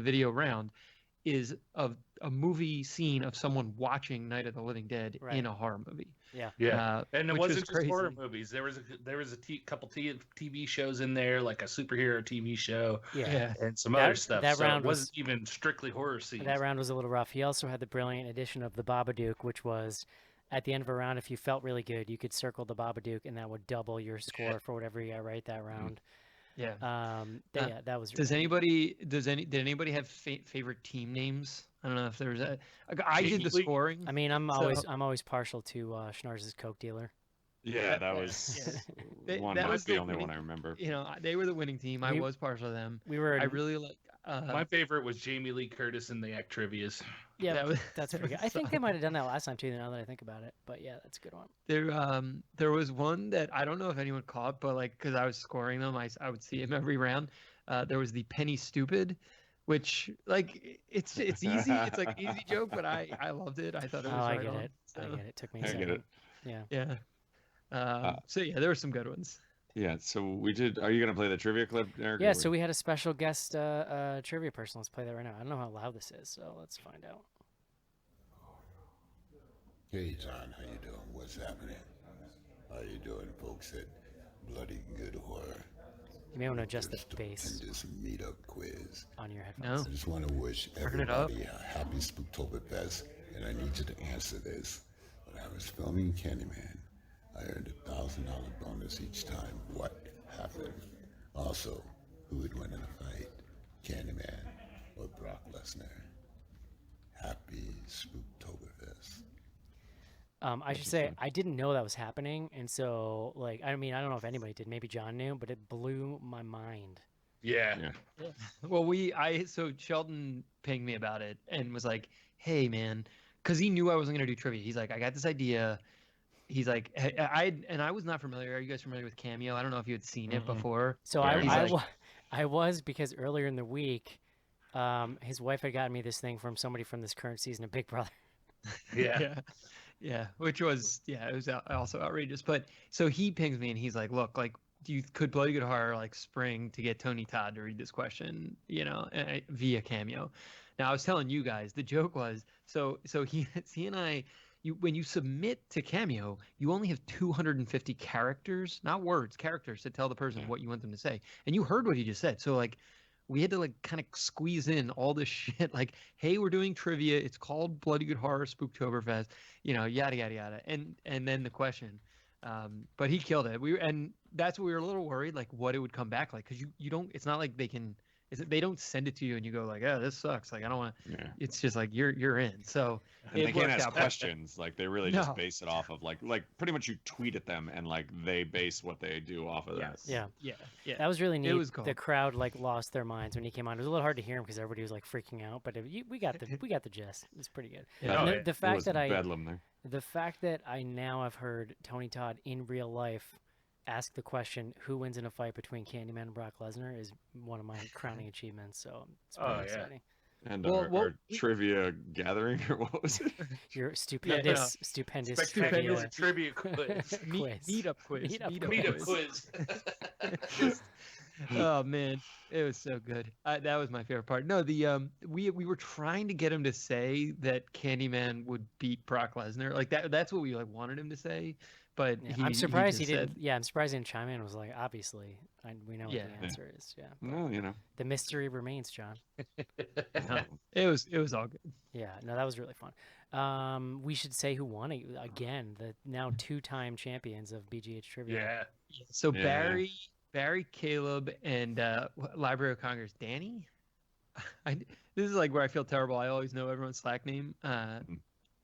A: video round is of a movie scene of someone watching Night of the Living Dead
B: Right.
A: in a horror movie.
B: Yeah.
D: Yeah, and it
A: which
D: wasn't
A: was
D: just horror
A: crazy.
D: movies. There was a couple TV shows in there, like a superhero TV show,
B: Yeah.
D: and some
B: That-
D: other stuff.
B: that
D: so
B: round
D: it
B: was-
D: wasn't even strictly horror scenes.
B: That round was a little rough. He also had the brilliant addition of the Babadook, which was at the end of a round, if you felt really good, you could circle the Babadook, and that would double your score for whatever you got right that round.
A: Yeah.
B: Yeah, that was.
A: Did anybody have favorite team names? I don't know if there was I did the
D: Jamie Lee-
A: scoring.
B: I mean, I'm
A: So-
B: always partial to Schnarr's Coke dealer.
C: Yeah, that was
A: That
C: one.
A: was
C: Was
A: the
C: the only one
A: winning-
C: I remember.
A: They were the winning team. I
B: We-
A: was partial to them.
B: We were.
A: I really like.
D: My favorite was Jamie Lee Curtis in the Act Trivias.
B: Yeah,
A: that was-
B: that's
A: that
B: pretty good.
A: was
B: I think they
A: solid.
B: might have done that last time too. Now that I think about it, but yeah, that's a good one.
A: There was one that I don't know if anyone caught, but like, because I was scoring them, I would see him every round. There was the penny stupid, which, like, it's easy. It's like an easy joke, but I loved it. I thought it was
B: I
A: right
B: get
A: on.
B: it. I
A: So,
B: get it. Took me a
C: I get
B: second.
C: it.
B: Yeah.
A: yeah. So yeah, there were some good ones.
C: Yeah, so we did. Are you gonna play the trivia clip, Eric?
B: Yeah.
C: or
B: So we had a special guest trivia person. Let's play that right now. I don't know how loud this is, so let's find out.
F: Hey, John, how you doing? What's happening? How you doing, folks at Bloody Good Horror?
B: You may want to adjust the
F: Just
B: bass
F: attend this meetup quiz.
B: on your headphones.
A: No.
F: I just want to wish
A: Turn it up.
F: everybody a happy Spooktoberfest, and I need you to answer this. When I was filming Candyman, I earned a $1,000 bonus each time. What happened? Also, who would win in a fight, Candyman or Brock Lesnar? Happy Spooktoberfest.
B: I should say I didn't know that was happening, and so like I mean I don't know if anybody did. Maybe John knew, but it blew my mind.
D: Yeah.
C: Yeah.
A: Well, so Sheldon pinged me about it and was like, "Hey, man," because he knew I wasn't gonna do trivia. He's like, "I got this idea." He's like, I was not familiar. Are you guys familiar with Cameo? I don't know if you had seen it
D: Mm-mm.
A: before.
B: So
C: Yeah, he's like-
B: I was because earlier in the week, his wife had gotten me this thing from somebody from this current season of Big Brother.
D: Yeah.
A: Yeah, which was it was also outrageous. But so he pings me and he's like, "Look, like, could Bloody Good Horror like spring to get Tony Todd to read this question, via Cameo?" Now I was telling you guys the joke was so he and I. When you submit to Cameo, you only have 250 characters, not words, characters to tell the person what you want them to say. And you heard what he just said. So like we had to like kind of squeeze in all this shit like, hey, we're doing trivia. It's called Bloody Good Horror Spooktoberfest, yada yada yada. And then the question. But he killed it. And that's what we were a little worried, like what it would come back like, because you don't, it's not like they can they don't send it to you and you go like, oh, this sucks. Like I don't want.
C: Yeah.
A: It's just like you're in. So
C: And they
A: it
C: can't
A: worked
C: ask
A: out.
C: questions. Like they really
A: No.
C: just base it off of like pretty much you tweet at them and like they base what they do off of that.
B: Yeah.
A: Yeah.
B: That was really neat.
A: It was cool.
B: The crowd like lost their minds when he came on. It was a little hard to hear him because everybody was like freaking out. But we got the gist. It's pretty good.
A: Yeah.
B: And
D: Oh, yeah.
B: the
C: It
B: fact
C: was
B: that
C: bedlam there.
B: the fact that I now have heard Tony Todd in real life ask the question, "Who wins in a fight between Candyman and Brock Lesnar?" is one of my crowning achievements. So it's pretty
D: Oh, yeah.
B: exciting.
C: And
A: Well,
C: our trivia gathering, or what was it?
B: Your stupendous
D: Spectacular
B: trivia
D: trivia quiz.
B: quiz.
A: Meetup quiz.
B: Meetup
D: quiz.
A: Oh man, it was so good. That was my favorite part. No, the we were trying to get him to say that Candyman would beat Brock Lesnar. Like that's what we like wanted him to say. But
B: Yeah, I'm surprised he
A: just
B: didn't.
A: said-
B: Yeah, I'm surprised he didn't chime in. and Was like, obviously, we know what
A: Yeah.
B: the answer is. Yeah, but
C: Well, you know.
B: the mystery remains, John.
A: No, it was all good.
B: Yeah, no, that was really fun. We should say who won it again. The now 2-time champions of BGH trivia.
D: Yeah.
A: So
C: Yeah.
A: Barry, Caleb, and Library of Congress, Danny. This is like where I feel terrible. I always know everyone's Slack name,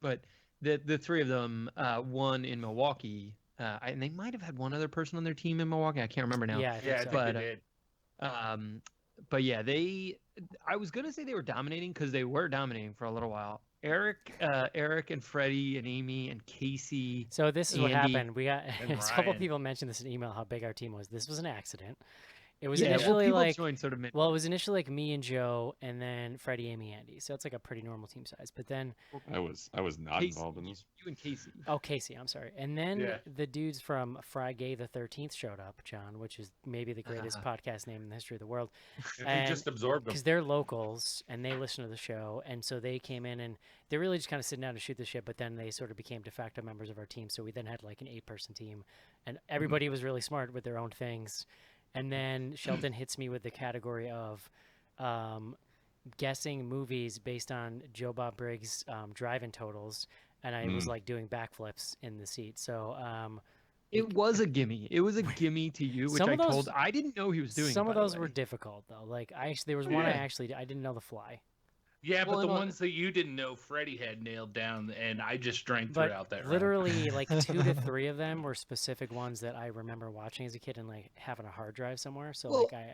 A: but the three of them won in Milwaukee, and they might have had one other person on their team in Milwaukee. I can't remember now.
B: Yeah, I think
D: Yeah, I
B: so.
D: think
A: But,
D: they did.
A: But yeah, I was gonna say they were dominating because they were dominating for a little while. Eric and Freddie and Amy and Casey.
B: So this is what
A: Andy
B: happened. We got
D: and
B: a couple
D: Ryan.
B: people mentioned this in email how big our team was. This was an accident. It was
A: Yeah, well,
B: initially
A: people
B: like
A: joined sort of mid-
B: well, it was initially like me and Joe, and then Freddie, Amy, Andy. So it's like a pretty normal team size. But then
C: I was not
A: Casey,
C: involved in this.
A: You and Casey.
B: oh, Casey, I'm sorry. And then
D: Yeah.
B: the dudes from Friday the 13th showed up, John, which is maybe the greatest podcast name in the history of the world.
D: He
B: and-
D: just absorbed them.
B: Because they're locals and they listen to the show, and so they came in and they're really just kind of sitting down to shoot the shit. But then they sort of became de facto members of our team. So we then had like an 8-person team, and everybody was really smart with their own things. And then Shelton hits me with the category of guessing movies based on Joe Bob Briggs' drive-in totals, and I was like doing backflips in the seat. So
A: It was a gimme. It was a gimme to you, which
B: Some
A: I
B: of those-
A: told. I didn't know he was doing.
B: some
A: it,
B: of
A: by the
B: those were
A: way.
B: difficult though. Like there was one I
D: Yeah.
B: actually I didn't know the fly.
D: Yeah, but
A: Well,
D: the
A: and,
D: ones that you didn't know, Freddie had nailed down, and I just drank
B: But
D: throughout that round.
B: literally, like 2 to 3 of them were specific ones that I remember watching as a kid and like having a hard drive somewhere. So
A: Well,
B: like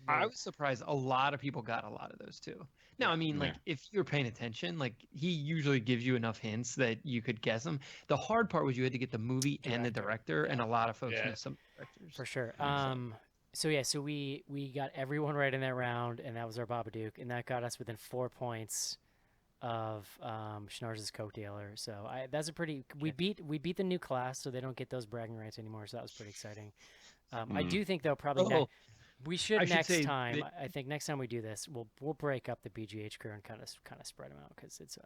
A: I was surprised. A lot of people got a lot of those too. Now, I mean, like if you're paying attention, like he usually gives you enough hints that you could guess them. The hard part was you had to get the movie and the director, and a lot of folks
D: Yeah.
A: missed some directors.
B: for sure. So yeah, so we got everyone right in that round, and that was our Babadook, and that got us within 4 points of Schnarz's Coke dealer. So that's a pretty we beat the new class, so they don't get those bragging rights anymore. So that was pretty exciting. I do think though probably
A: Oh,
B: we should
A: I should
B: next
A: say
B: time.
A: that-
B: I think next time we do this, we'll break up the BGH crew and kind of spread them out because it's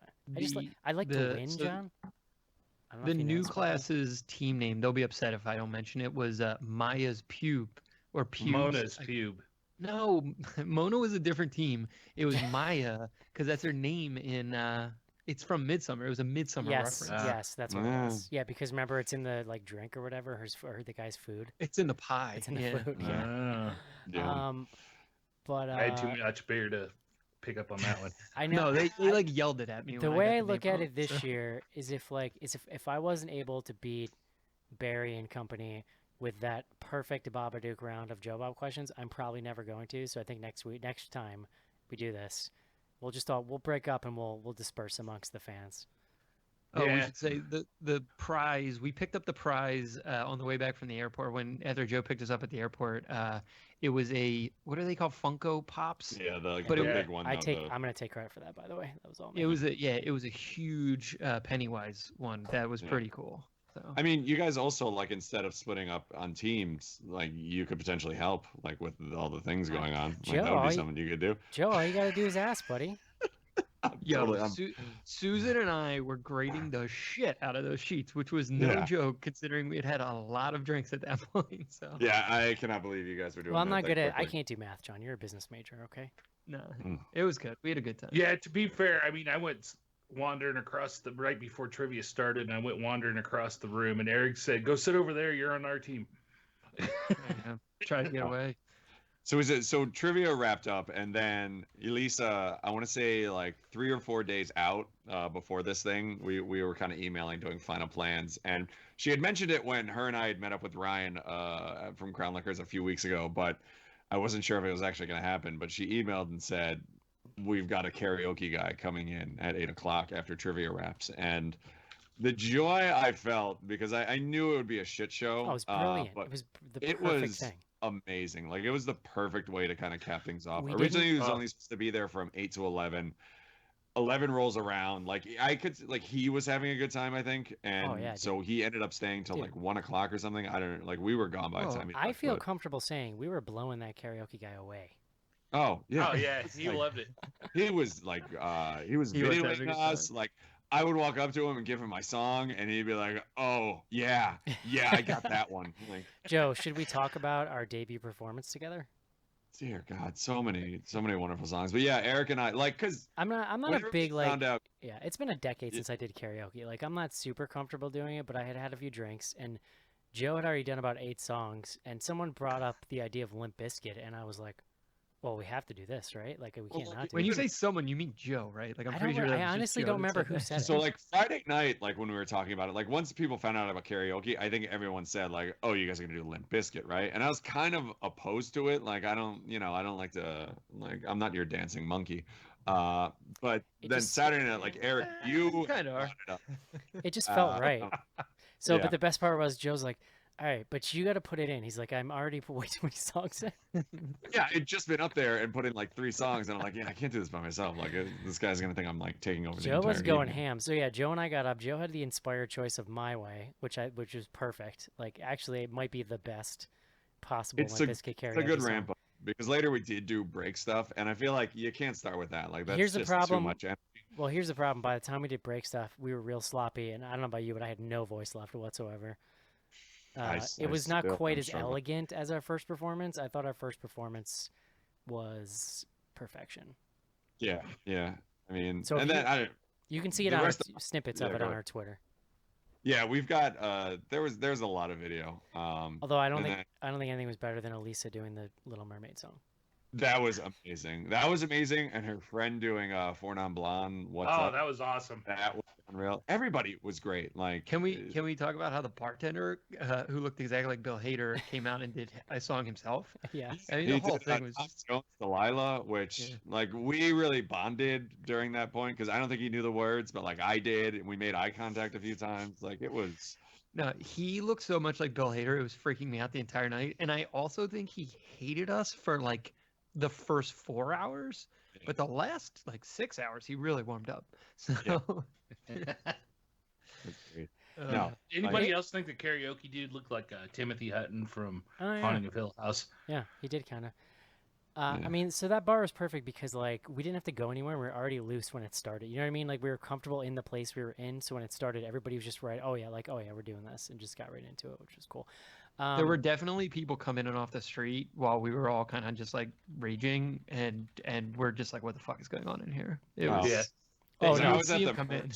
B: I like to win,
A: so
B: John. I don't know
A: The
B: if you know
A: new
B: this about me.
A: class's team name, they'll be upset if I don't mention it, was Maya's Pube or Pubes.
D: Mona's pube.
A: No, Mona was a different team. It was Maya because that's her name in. It's from Midsummer. It was a Midsummer
B: Yes,
A: reference.
B: yes, that's what it
C: Ah.
B: was. Yeah, because remember it's in the like drink or whatever, or the guy's food.
A: It's in the pie.
B: It's in the
A: yeah.
B: food. Yeah.
D: Ah,
C: Yeah.
B: But
D: I had too much beer to pick up on that one.
B: I know
A: No, they like yelled it at me.
B: the
A: when
B: way I
A: got the
B: look
A: name
B: at
A: wrong,
B: it this
A: so-
B: year is if I wasn't able to beat Barry and company with that perfect Babadook round of Joe Bob questions, I'm probably next to. So I think next time we do this, we'll break up and we'll disperse amongst the fans.
A: Oh, we
D: Yeah.
A: should say the prize. We picked up the prize on the way back from the airport. After Joe picked us up at the airport, it was what are they called? Funko Pops.
C: Yeah, the
A: But
C: the
A: it-
C: big one.
B: I'm
C: though,
B: gonna take credit for that, by the way. That was all me.
A: It was a huge Pennywise one that was
C: Yeah.
A: pretty cool. So
C: I mean, you guys also like instead of splitting up on teams, like you could potentially help, like with all the things going on. Like that would
B: Joe,
C: be something you could do.
B: Joe, all you gotta do is ask, buddy.
A: Yo,
C: Totally, I'm-
A: Susan and I were grading the shit out of those sheets, which was no
C: Yeah.
A: joke considering we had had a lot of drinks at that point. So
C: Yeah, I cannot believe you guys were doing.
B: Well, I'm
C: that
B: not
C: that
B: good at. I
C: quickly.
B: can't do math, John. You're a business major, okay?
A: no,
C: Mm.
A: it was good. We had a good time.
D: Yeah, to be fair, I mean, I went wandering across right before trivia started, and I went wandering across the room, and Eric said, "Go sit over there. You're on our team."
A: Yeah, try to get away.
C: So trivia wrapped up, and then Elisa, I want to say like 3 or 4 days out before this thing, we were kind of emailing, doing final plans, and she had mentioned it when her and I had met up with Ryan from Crown Liquors a few weeks ago, but I wasn't sure if it was actually going to happen. But she emailed and said, "We've got a karaoke guy coming in at 8 o'clock after trivia wraps," and the joy I felt, because I knew it would be a shit show.
B: Oh, it was brilliant.
C: But
B: It was the
C: it
B: perfect
C: was
B: thing.
C: amazing. Like, it was the perfect way to kind of cap things off.
B: We
C: Originally, he
B: didn't-
C: was only supposed to be there from 8 to 11. 11 rolls around. Like, I could, like, he was having a good time, I think. And
B: yeah,
C: so he ended up staying till
B: Dude.
C: like 1 o'clock or something. I don't know. Like, we were gone by the
A: Oh,
C: time he
B: I
C: left,
B: feel
C: but-
B: comfortable saying we were blowing that karaoke guy away.
C: Oh, yeah.
D: Oh yeah, he
C: Like,
D: loved it.
C: He was like, he was
A: He was having a
C: videoing
A: good
C: us.
A: time.
C: Like, I would walk up to him and give him my song, and he'd be like, "Oh yeah, I got that one." Like,
B: Joe, should we talk about our debut performance together?
C: dear God, so many wonderful songs. But yeah, Eric and I, like, cause
B: I'm not
C: whenever
B: a
C: we
B: big like
C: found out,
B: yeah, it's been a decade
C: Yeah.
B: since I did karaoke. Like I'm not super comfortable doing it, but I had a few drinks and Joe had already done about 8 songs and someone brought up the idea of Limp Bizkit and I was like, well, we have to do this, right? Like we
C: Well,
B: can't
C: like,
B: not do
A: When
B: it.
A: you say someone, you mean Joe, right? Like I'm
B: I
A: pretty
B: don't
A: sure.
B: re-
A: that
B: I
A: was just
B: honestly
A: Joe
B: don't
A: that
B: remember who
A: that.
B: said it.
C: so like Friday night, like when we were talking about it, like once people found out about karaoke, I think everyone said like, "Oh, you guys are gonna do Limp Bizkit, right?" And I was kind of opposed to it. Like, I don't like to, like, I'm not your dancing monkey. But
B: It
C: then
B: just-
C: Saturday night, like, Eric, you
A: Kinda are.
C: brought it up.
B: It just felt right. So,
C: yeah.
B: but the best part was Joe's like, all right, but you got to put it in. He's like, I'm already put way too many songs in.
C: Yeah, I'd just been up there and put in like 3 songs, and I'm like, yeah, I can't do this by myself. Like, this guy's gonna think I'm like taking over the
B: Joe
C: entire
B: was going
C: evening.
B: ham. So yeah, Joe and I got up. Joe had the inspired choice of My Way, which was perfect. Like actually, it might be the best possible
C: It's
B: Limp Bizkit karaoke
C: It's a good
B: song.
C: ramp up, because later we did do break stuff, and I feel like you can't start with that. Like, that's
B: Here's the
C: just
B: problem.
C: too much energy.
B: Well, here's the problem. By the time we did break stuff, we were real sloppy, and I don't know about you, but I had no voice left whatsoever. It was not quite as elegant as our first performance. I thought our first performance was perfection.
C: Yeah. I mean,
B: So if
C: and then
B: you- You can see it
C: The
B: on our
C: rest
B: snippets
C: yeah,
B: of it
C: go
B: on
C: ahead.
B: our Twitter.
C: yeah, we've got there's a lot of video.
B: Although I don't
C: and
B: think anything was better than Elisa doing the Little Mermaid song.
C: that was amazing. That was amazing, and her friend doing Four Non Blonde. What's
D: Oh,
C: up?
D: that was awesome.
C: That was unreal. Everybody was great. Like,
A: Can we talk about how the bartender, who looked exactly like Bill Hader, came out and did a song himself?
B: Yeah.
A: I mean,
C: He
A: the whole
C: did,
A: thing was.
C: Tom Jones, Delilah, which
A: Yeah.
C: like we really bonded during that point, because I don't think he knew the words, but like I did, and we made eye contact a few times. Like, it was.
A: No, he looked so much like Bill Hader. It was freaking me out the entire night. And I also think he hated us for like the first 4 hours, but the last like 6 hours, he really warmed up. So,
C: It was great.
A: uh,
C: No,
D: Anybody else think the karaoke dude looked like Timothy Hutton from
B: Oh, yeah.
D: Haunting of Hill House?
B: Yeah, he did kind of.
C: Yeah.
B: I mean, so that bar was perfect because like we didn't have to go anywhere. We were already loose when it started. You know what I mean? Like we were comfortable in the place we were in. So when it started, everybody was just right. Oh yeah, we're doing this, and just got right into it, which was cool.
A: there were definitely people coming in off the street while we were all kind of just like raging, and we're just like, what the fuck is going on in here? It
C: Wow.
A: was.
D: Yeah.
B: Oh,
A: you
B: no.
A: would
C: I was at
A: see
C: the
A: him come in.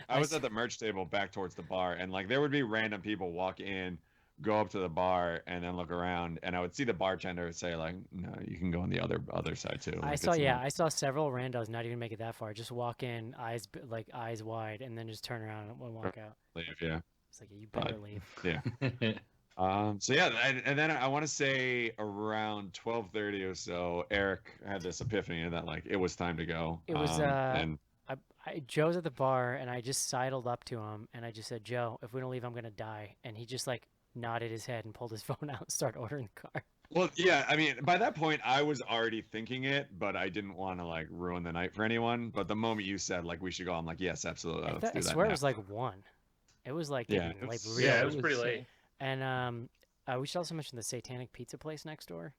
C: I was at the merch table back towards the bar, and like there would be random people walk in, go up to the bar, and then look around, and I would see the bartender say like, "No, you can go on the other side too."
B: I
C: Like,
B: saw
C: it's not-
B: I saw several randos not even make it that far. Just walk in, eyes wide, and then just turn around and walk out.
C: leave, yeah.
B: It's like you better leave.
C: So yeah, and then I want to say around 12:30 or so, Eric had this epiphany that like it was time to go.
B: It was,
C: and
B: Joe's at the bar, and I just sidled up to him, and I just said, "Joe, if we don't leave, I'm gonna die." And he just like nodded his head and pulled his phone out and started ordering the car.
C: well, yeah, I mean, by that point I was already thinking it, but I didn't want to like ruin the night for anyone. But the moment you said like we should go, I'm like, yes, absolutely. Let's do
B: I
C: that
B: swear
C: now.
B: it was like 1. It was like
C: Yeah,
B: getting,
C: it
B: like
C: was-
B: real.
D: Yeah, it was pretty late.
B: And we should also mention the Satanic Pizza place next door.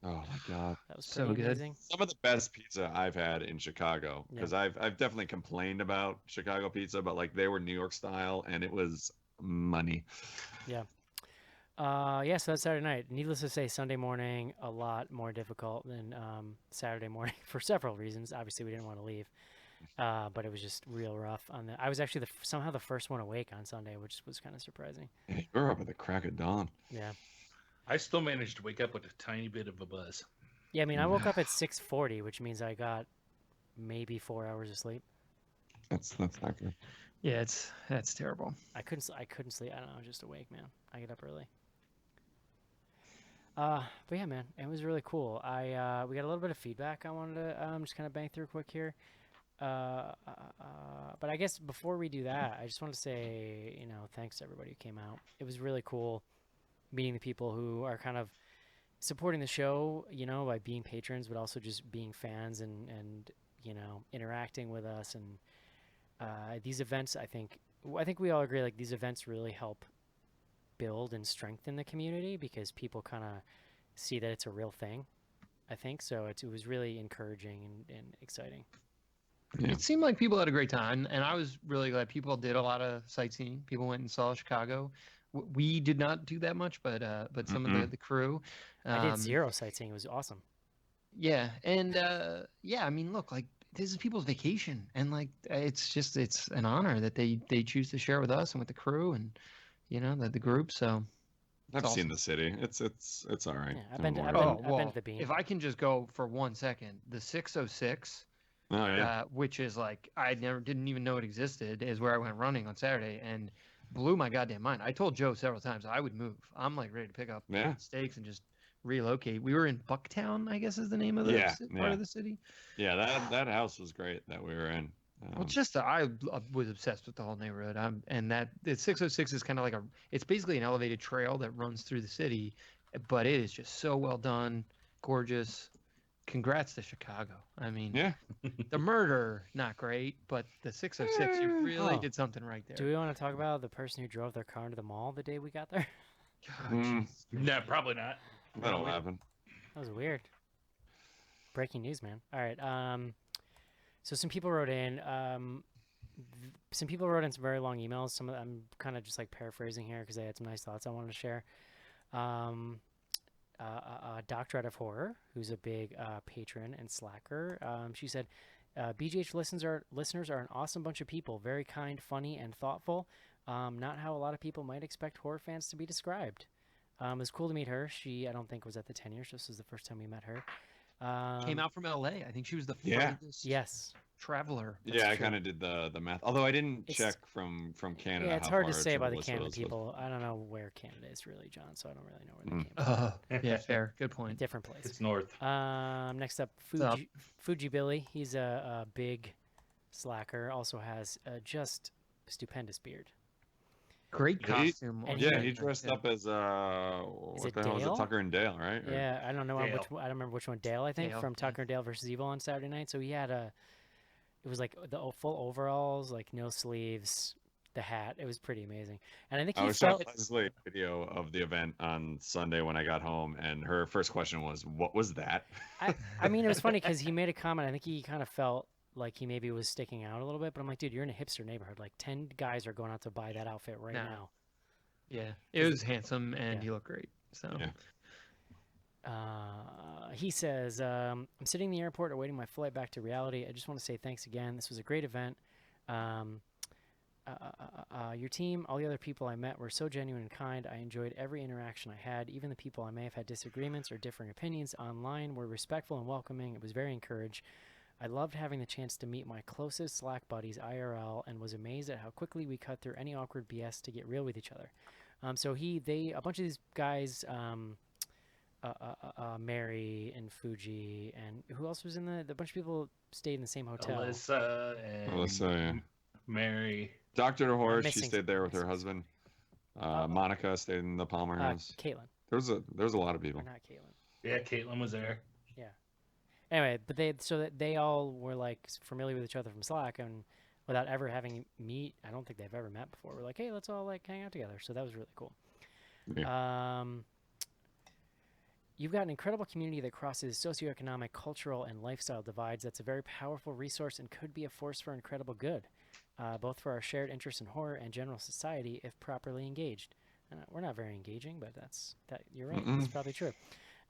C: Oh my god.
B: That was
A: So
B: pretty
A: good.
B: amazing.
C: Some of the best pizza I've had in Chicago,
B: Yeah.
C: because I've definitely complained about Chicago pizza, but like they were New York style and it was money.
B: Yeah, so that's Saturday night. Needless to say, Sunday morning a lot more difficult than Saturday morning for several reasons. Obviously, we didn't want to leave, but it was just real rough. I was actually somehow the first one awake on Sunday, which was kind of surprising.
C: Yeah, you were up at the crack of dawn.
B: Yeah,
D: I still managed to wake up with a tiny bit of a buzz.
B: Yeah, I mean, I woke up at 6:40, which means I got maybe 4 hours of sleep.
C: That's not good.
A: Yeah, that's terrible.
B: I couldn't sleep. I don't know, I was just awake, man. I get up early. But yeah, man, it was really cool. We got a little bit of feedback I wanted to just kind of bang through quick here. But I guess before we do that, I just want to say, thanks to everybody who came out. It was really cool meeting the people who are kind of supporting the show, by being patrons, but also just being fans and interacting with us. And these events, I think we all agree, like, these events really help build and strengthen the community because people kind of see that it's a real thing, I think. So it was really encouraging and exciting.
C: Yeah.
A: It seemed like people had a great time, and I was really glad people did a lot of sightseeing. People went and saw Chicago. We did not do that much, but some of the crew.
B: I did zero sightseeing. It was awesome.
A: Yeah, and I mean, look, like, this is people's vacation, and like it's an honor that they choose to share with us and with the crew and the group. So
C: I've
A: awesome.
C: seen the city. It's all right.
B: Yeah, I've been to the Bean.
A: If I can just go for 1 second, the 606.
C: Oh yeah.
A: Which is like didn't even know it existed, is where I went running on Saturday and blew my goddamn mind. I told Joe several times I would move. I'm like ready to pick up stakes and just relocate. We were in Bucktown, I guess is the name of the part of the city.
C: Yeah, that house was great that we were in.
A: Well, I was obsessed with the whole neighborhood. And that the 606 is kind of like it's basically an elevated trail that runs through the city, but it is just so well done, gorgeous. Congrats to Chicago. I mean, the murder, not great, but the 606, you really did something right there.
B: Do we want to talk about the person who drove their car into the mall the day we got there?
D: No, probably not.
C: That'll happen.
B: That was weird. Breaking news, man. All right. So some people wrote in. Some very long emails. Some of them, I'm kind of just like paraphrasing here because they had some nice thoughts I wanted to share. Doctorate of Horror, who's a big patron and slacker. She said, BGH listeners are an awesome bunch of people, very kind, funny, and thoughtful. Not how a lot of people might expect horror fans to be described. It was cool to meet her. She, I don't think, was at the 10 years. This was the first time we met her.
A: Came out from LA. I think she was the furthest traveler.
C: I kind of did the math. Although I didn't check from Canada.
B: Yeah, it's hard to say about the Canada people. I don't know where Canada is really, John, so I don't really know where they came from.
A: Yeah, fair. Good point.
B: Different place.
D: It's north.
B: Next up, Fuji Billy. He's a big slacker. Also has just stupendous beard.
A: Great costume.
C: He dressed up as what the hell was it? Tucker and Dale, right?
B: Yeah, I don't know I don't remember which one. Dale, I think, from Tucker and Dale versus Evil on Saturday night. So he had it was like the full overalls, like no sleeves, the hat. It was pretty amazing. And I think
C: I shot Leslie a video of the event on Sunday when I got home, and her first question was, "What was that?"
B: I mean, it was funny because he made a comment. I think he kind of felt like he maybe was sticking out a little bit, but I'm like, dude, you're in a hipster neighborhood. Like 10 guys are going out to buy that outfit now.
A: Yeah, it was handsome and he looked great. So.
C: Yeah.
B: He says, I'm sitting in the airport awaiting my flight back to reality. I just want to say thanks again. This was a great event. Your team, all the other people I met were so genuine and kind. I enjoyed every interaction I had. Even the people I may have had disagreements or differing opinions online were respectful and welcoming. It was very encouraging. I loved having the chance to meet my closest Slack buddies IRL and was amazed at how quickly we cut through any awkward BS to get real with each other. So a bunch of these guys, Mary and Fuji, and who else was in the bunch of people stayed in the same hotel.
D: Alyssa, Mary.
C: Dr. Horror, she stayed there with her husband. Monica stayed in the Palmer house.
B: Caitlin.
C: There was a lot of people.
B: Or not Caitlin.
D: Yeah, Caitlin was there.
B: Yeah. Anyway, but they all were like familiar with each other from Slack, and without ever having meet, I don't think they've ever met before. We're like, hey, let's all like hang out together. So that was really cool. Yeah. You've got an incredible community that crosses socioeconomic, cultural, and lifestyle divides. That's a very powerful resource and could be a force for incredible good, both for our shared interest in horror and general society if properly engaged. We're not very engaging, but you're right. That's probably true.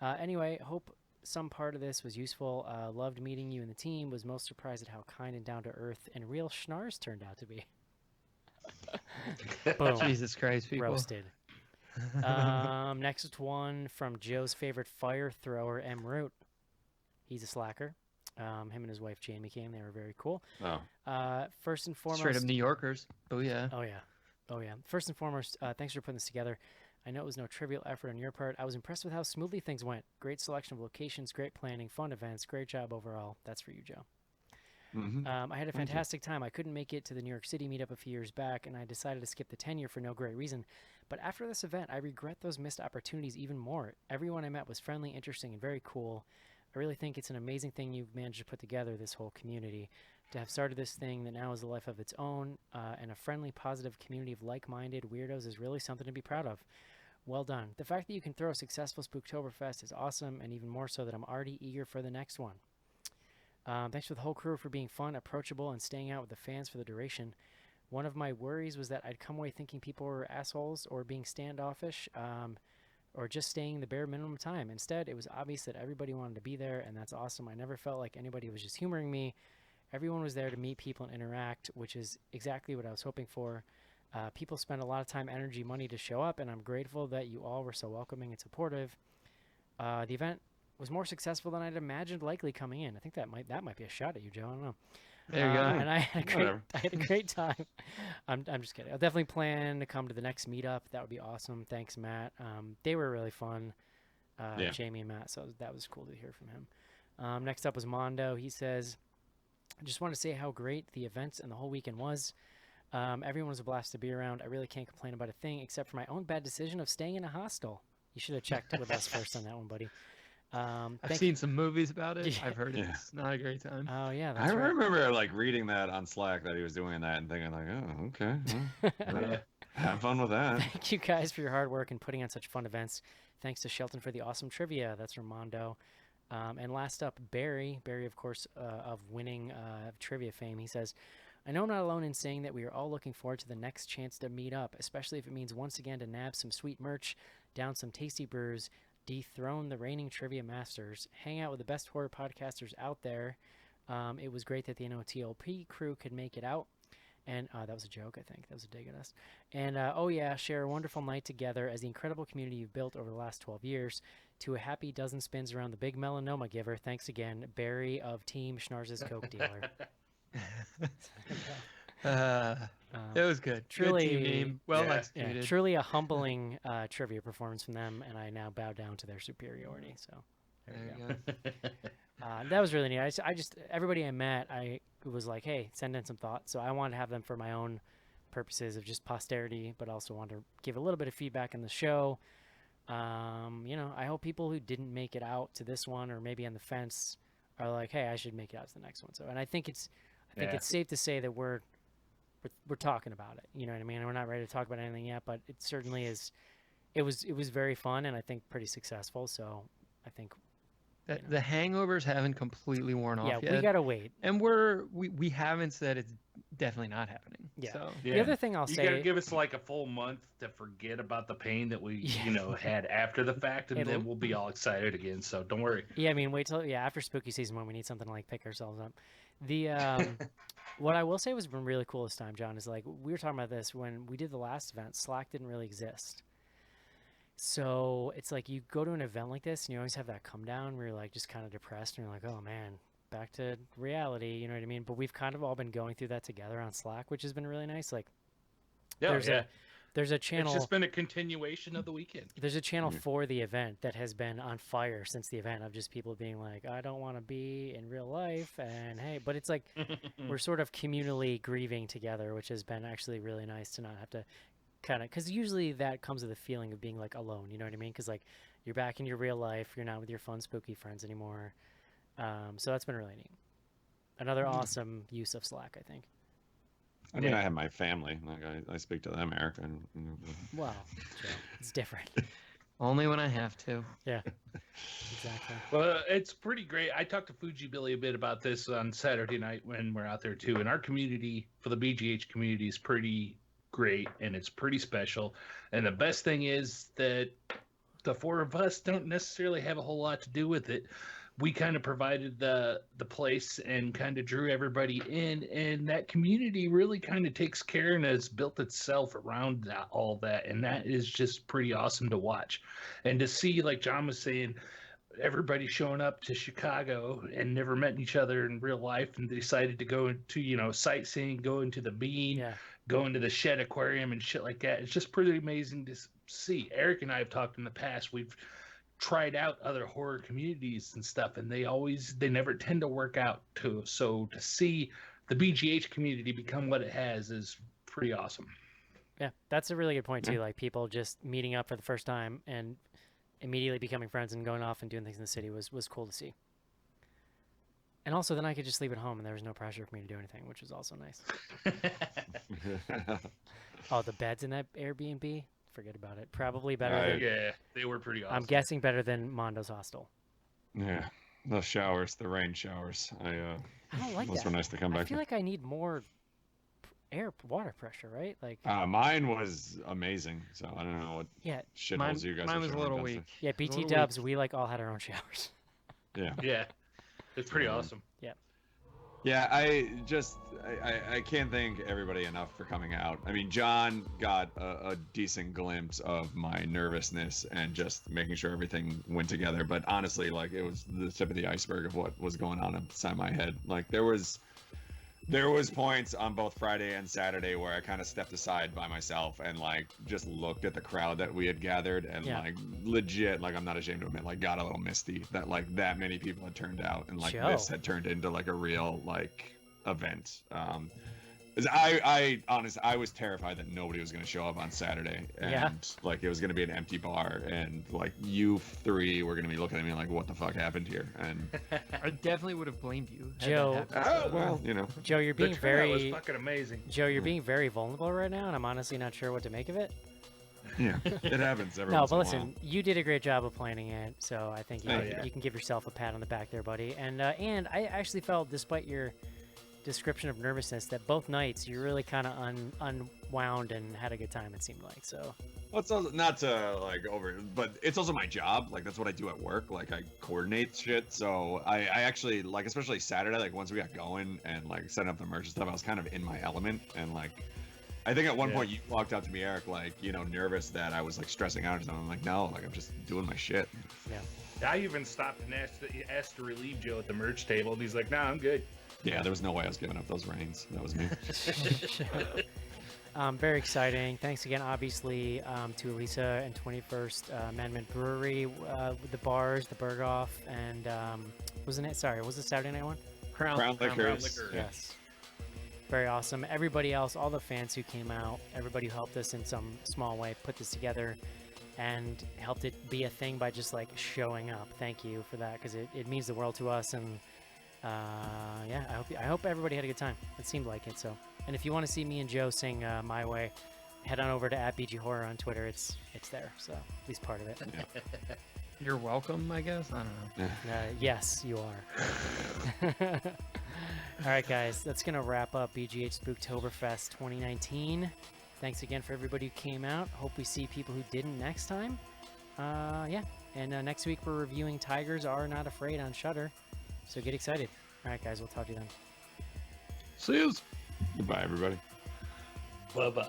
B: Anyway, hope some part of this was useful. Loved meeting you and the team. Was most surprised at how kind and down to earth and real schnars turned out to be. Boom.
A: Jesus Christ, people.
B: Roasted. Next one from Joe's favorite fire thrower, M. Root. He's a slacker. Him and his wife Jamie came. They were very cool.
C: Oh,
B: First and foremost,
A: Straight up New Yorkers. Oh yeah.
B: Oh yeah, oh yeah. First and foremost, thanks for putting this together. I know it was no trivial effort on your part. I was impressed with how smoothly things went. Great selection of locations, great planning, fun events, great job overall. That's for you, Joe. I had a
C: Thank you.
B: fantastic time. I couldn't make it to the New York City meetup a few years back, and I decided to skip the 10-year for no great reason. But after this event, I regret those missed opportunities even more. Everyone I met was friendly, interesting, and very cool. I really think it's an amazing thing you've managed to put together, this whole community. To have started this thing that now is a life of its own, and a friendly, positive community of like-minded weirdos is really something to be proud of. Well done. The fact that you can throw a successful Spooktoberfest is awesome, and even more so that I'm already eager for the next one. Thanks to the whole crew for being fun, approachable, and staying out with the fans for the duration. One of my worries was that I'd come away thinking people were assholes or being standoffish, or just staying the bare minimum time. Instead, it was obvious that everybody wanted to be there, and that's awesome. I never felt like anybody was just humoring me. Everyone was there to meet people and interact, which is exactly what I was hoping for. People spend a lot of time, energy, money to show up, and I'm grateful that you all were so welcoming and supportive. The event was more successful than I'd imagined likely coming in. I think that might be a shot at you, Joe. I don't know.
A: There you go.
B: And I had
C: Whatever.
B: a great time. I'm just kidding. I'll definitely plan to come to the next meetup. That would be awesome. Thanks, Matt. They were really fun,
C: Yeah.
B: Jamie and Matt. So that was cool to hear from him. Next up was Mondo. He says, I just want to say how great the events and the whole weekend was. Everyone was a blast to be around. I really can't complain about a thing except for my own bad decision of staying in a hostel. You should have checked with us first on that one, buddy.
A: I've seen some movies about it.
B: Yeah.
A: I've heard
C: Yeah.
A: it's not a great time.
B: Oh yeah,
C: I
B: that's right.
C: remember like reading that on Slack that he was doing that and thinking like, oh, okay, well,
D: Yeah.
C: have fun with that.
B: Thank you guys for your hard work and putting on such fun events. Thanks to Shelton for the awesome trivia. That's from Mondo. And last up, Barry. Barry, of course, of winning trivia fame. He says, I know I'm not alone in saying that we are all looking forward to the next chance to meet up, especially if it means once again to nab some sweet merch, down some tasty brews, dethrone the reigning trivia masters, hang out with the best horror podcasters out there. It was great that the NOTLP crew could make it out. And that was a joke, I think. That was a dig at us. And oh yeah, share a wonderful night together as the incredible community you've built over the last 12 years. To a happy dozen spins around the big melanoma giver. Thanks again, Barry of Team Schnarz's Coke Dealer.
A: It was good.
B: Truly-
A: Good team name. Well
D: Yeah.
A: executed.
B: Truly a humbling trivia performance from them, and I now bow down to their superiority. So there you go.
A: There you go.
B: That was really neat. I just everybody I met, I was like, hey, send in some thoughts. So I wanted to have them for my own purposes of just posterity, but also wanted to give a little bit of feedback in the show. I hope people who didn't make it out to this one or maybe on the fence are like, hey, I should make it out to the next one. So, and I think it's safe to say that we're talking about it. You know what I mean? We're not ready to talk about anything yet, but it certainly is. It was very fun and I think pretty successful. So I think
A: The hangovers haven't completely worn off yet.
B: we gotta wait.
A: And we haven't said it's definitely not happening.
B: Yeah.
A: So
B: The other thing I'll
D: You
B: say,
D: gotta give us like a full month to forget about the pain that we, had after the fact, and
B: It'll-
D: then we'll be all excited again. So don't worry.
B: yeah, I mean, wait till after spooky season when we need something to like pick ourselves up. The what I will say was been really cool this time, John, is like we were talking about this when we did the last event. Slack didn't really exist, so it's like you go to an event like this and you always have that come down where you're like just kind of depressed and you're like, oh man, back to reality. You know what I mean? But we've kind of all been going through that together on Slack, which has been really nice. Like there's a channel.
D: It's just been a continuation of the weekend.
B: There's a channel for the event that has been on fire since the event of just people being like, I don't want to be in real life. And hey, but it's like we're sort of communally grieving together, which has been actually really nice to not have to kind of, because usually that comes with a feeling of being like alone. You know what I mean? Because like you're back in your real life. You're not with your fun, spooky friends anymore. So that's been really neat. Another awesome use of Slack, I think.
C: I mean, I have my family. Like I speak to them, Eric, and
B: Well, Joe, it's different.
A: only when I have to.
B: Yeah, exactly.
D: Well, it's pretty great. I talked to Fuji Billy a bit about this on Saturday night when we're out there too. And our community for the BGH community is pretty great and it's pretty special. And the best thing is that the four of us don't necessarily have a whole lot to do with it. We kind of provided the place and kind of drew everybody in, and that community really kind of takes care and has built itself around all that, and that is just pretty awesome to watch and to see. Like John was saying, everybody showing up to Chicago and never met each other in real life, and decided to go to sightseeing, go into the Bean,
B: Yeah.
D: go into the Shed Aquarium and shit like that. It's just pretty amazing to see. Eric and I have talked in the past. We've tried out other horror communities and stuff, and they never tend to work out. So to see the BGH community become what it has is pretty awesome.
B: Yeah, that's a really good point too. Like people just meeting up for the first time and immediately becoming friends and going off and doing things in the city was cool to see. And also, then I could just sleep at home and there was no pressure for me to do anything, which was also nice. Oh, the beds in that Airbnb? Forget about it. Probably better than,
D: Yeah, they were pretty awesome.
B: I'm guessing better than Mondo's hostel.
C: Yeah, the showers, the rain showers.
B: I don't like
C: those
B: that.
C: were nice to come
B: I
C: back
B: feel
C: to.
B: like I need more water pressure, right? Like,
C: Mine was amazing, so I don't know what
B: yeah,
C: shitholes you guys.
A: Mine
C: are
A: was a
C: showing
A: little
C: against
A: weak.
B: yeah.
A: It was a
B: BT
A: little
B: Dubs, we like all had our own showers.
C: it. Yeah.
D: Yeah, it's pretty awesome.
C: Yeah, I can't thank everybody enough for coming out. I mean, John got a decent glimpse of my nervousness and just making sure everything went together. But honestly, like, it was the tip of the iceberg of what was going on inside my head. Like, there was points on both Friday and Saturday where I kind of stepped aside by myself and like just looked at the crowd that we had gathered and like legit, like, I'm not ashamed to admit, like, got a little misty that like that many people had turned out and like this had turned into like a real like event. 'Cause I honestly, I was terrified that nobody was going to show up on Saturday and like it was going to be an empty bar and like you three were going to be looking at me like, what the fuck happened here? And
A: I definitely would have blamed you. had that
B: Joe.
A: happened.
C: well, you know,
B: Joe, you're being
D: The turnout was
B: very
D: fucking amazing.
B: Joe, you're being very vulnerable right now, and I'm honestly not sure what to make of it.
C: yeah, it happens every
B: No,
C: once
B: but
C: in a
B: listen,
C: while.
B: you did a great job of planning it, so I think
C: Thank you.
B: you can give yourself a pat on the back there, buddy. And I actually felt, despite your description of nervousness, that both nights you really kind of unwound and had a good time. It seemed like so.
C: Well, it's also not to like but it's also my job. Like that's what I do at work. Like I coordinate shit. So I actually like, especially Saturday, like once we got going and like setting up the merch and stuff, I was kind of in my element. And like, I think at one point you walked out to me, Eric, like, you know, nervous that I was like stressing out or something. I'm like, no, like I'm just doing my shit.
B: Yeah.
D: I even stopped and asked to relieve Joe at the merch table, and he's like, "Nah, I'm good."
C: Yeah, there was no way I was giving up those reins. That was me.
B: Very exciting. Thanks again, obviously, to Elisa and 21st Amendment Brewery, with the bars, the Berghoff, and was the Saturday night one?
C: Crown Liquors.
B: Yes. Very awesome. Everybody else, all the fans who came out, everybody who helped us in some small way put this together and helped it be a thing by just like showing up. Thank you for that, because it means the world to us. And yeah, I hope everybody had a good time. It seemed like it. So, and if you want to see me and Joe sing My Way, head on over to @BG Horror on Twitter. It's there, so at least part of it.
C: Yeah.
A: You're welcome, I guess. I don't know.
B: Yes, you are. All right, guys, that's gonna wrap up BGH Spooktoberfest 2019. Thanks again for everybody who came out. Hope we see people who didn't next time. Yeah, and next week we're reviewing Tigers Are Not Afraid on Shudder, so get excited. All right, guys, we'll talk to you then.
A: See you.
C: Goodbye, everybody.
D: Bye bye.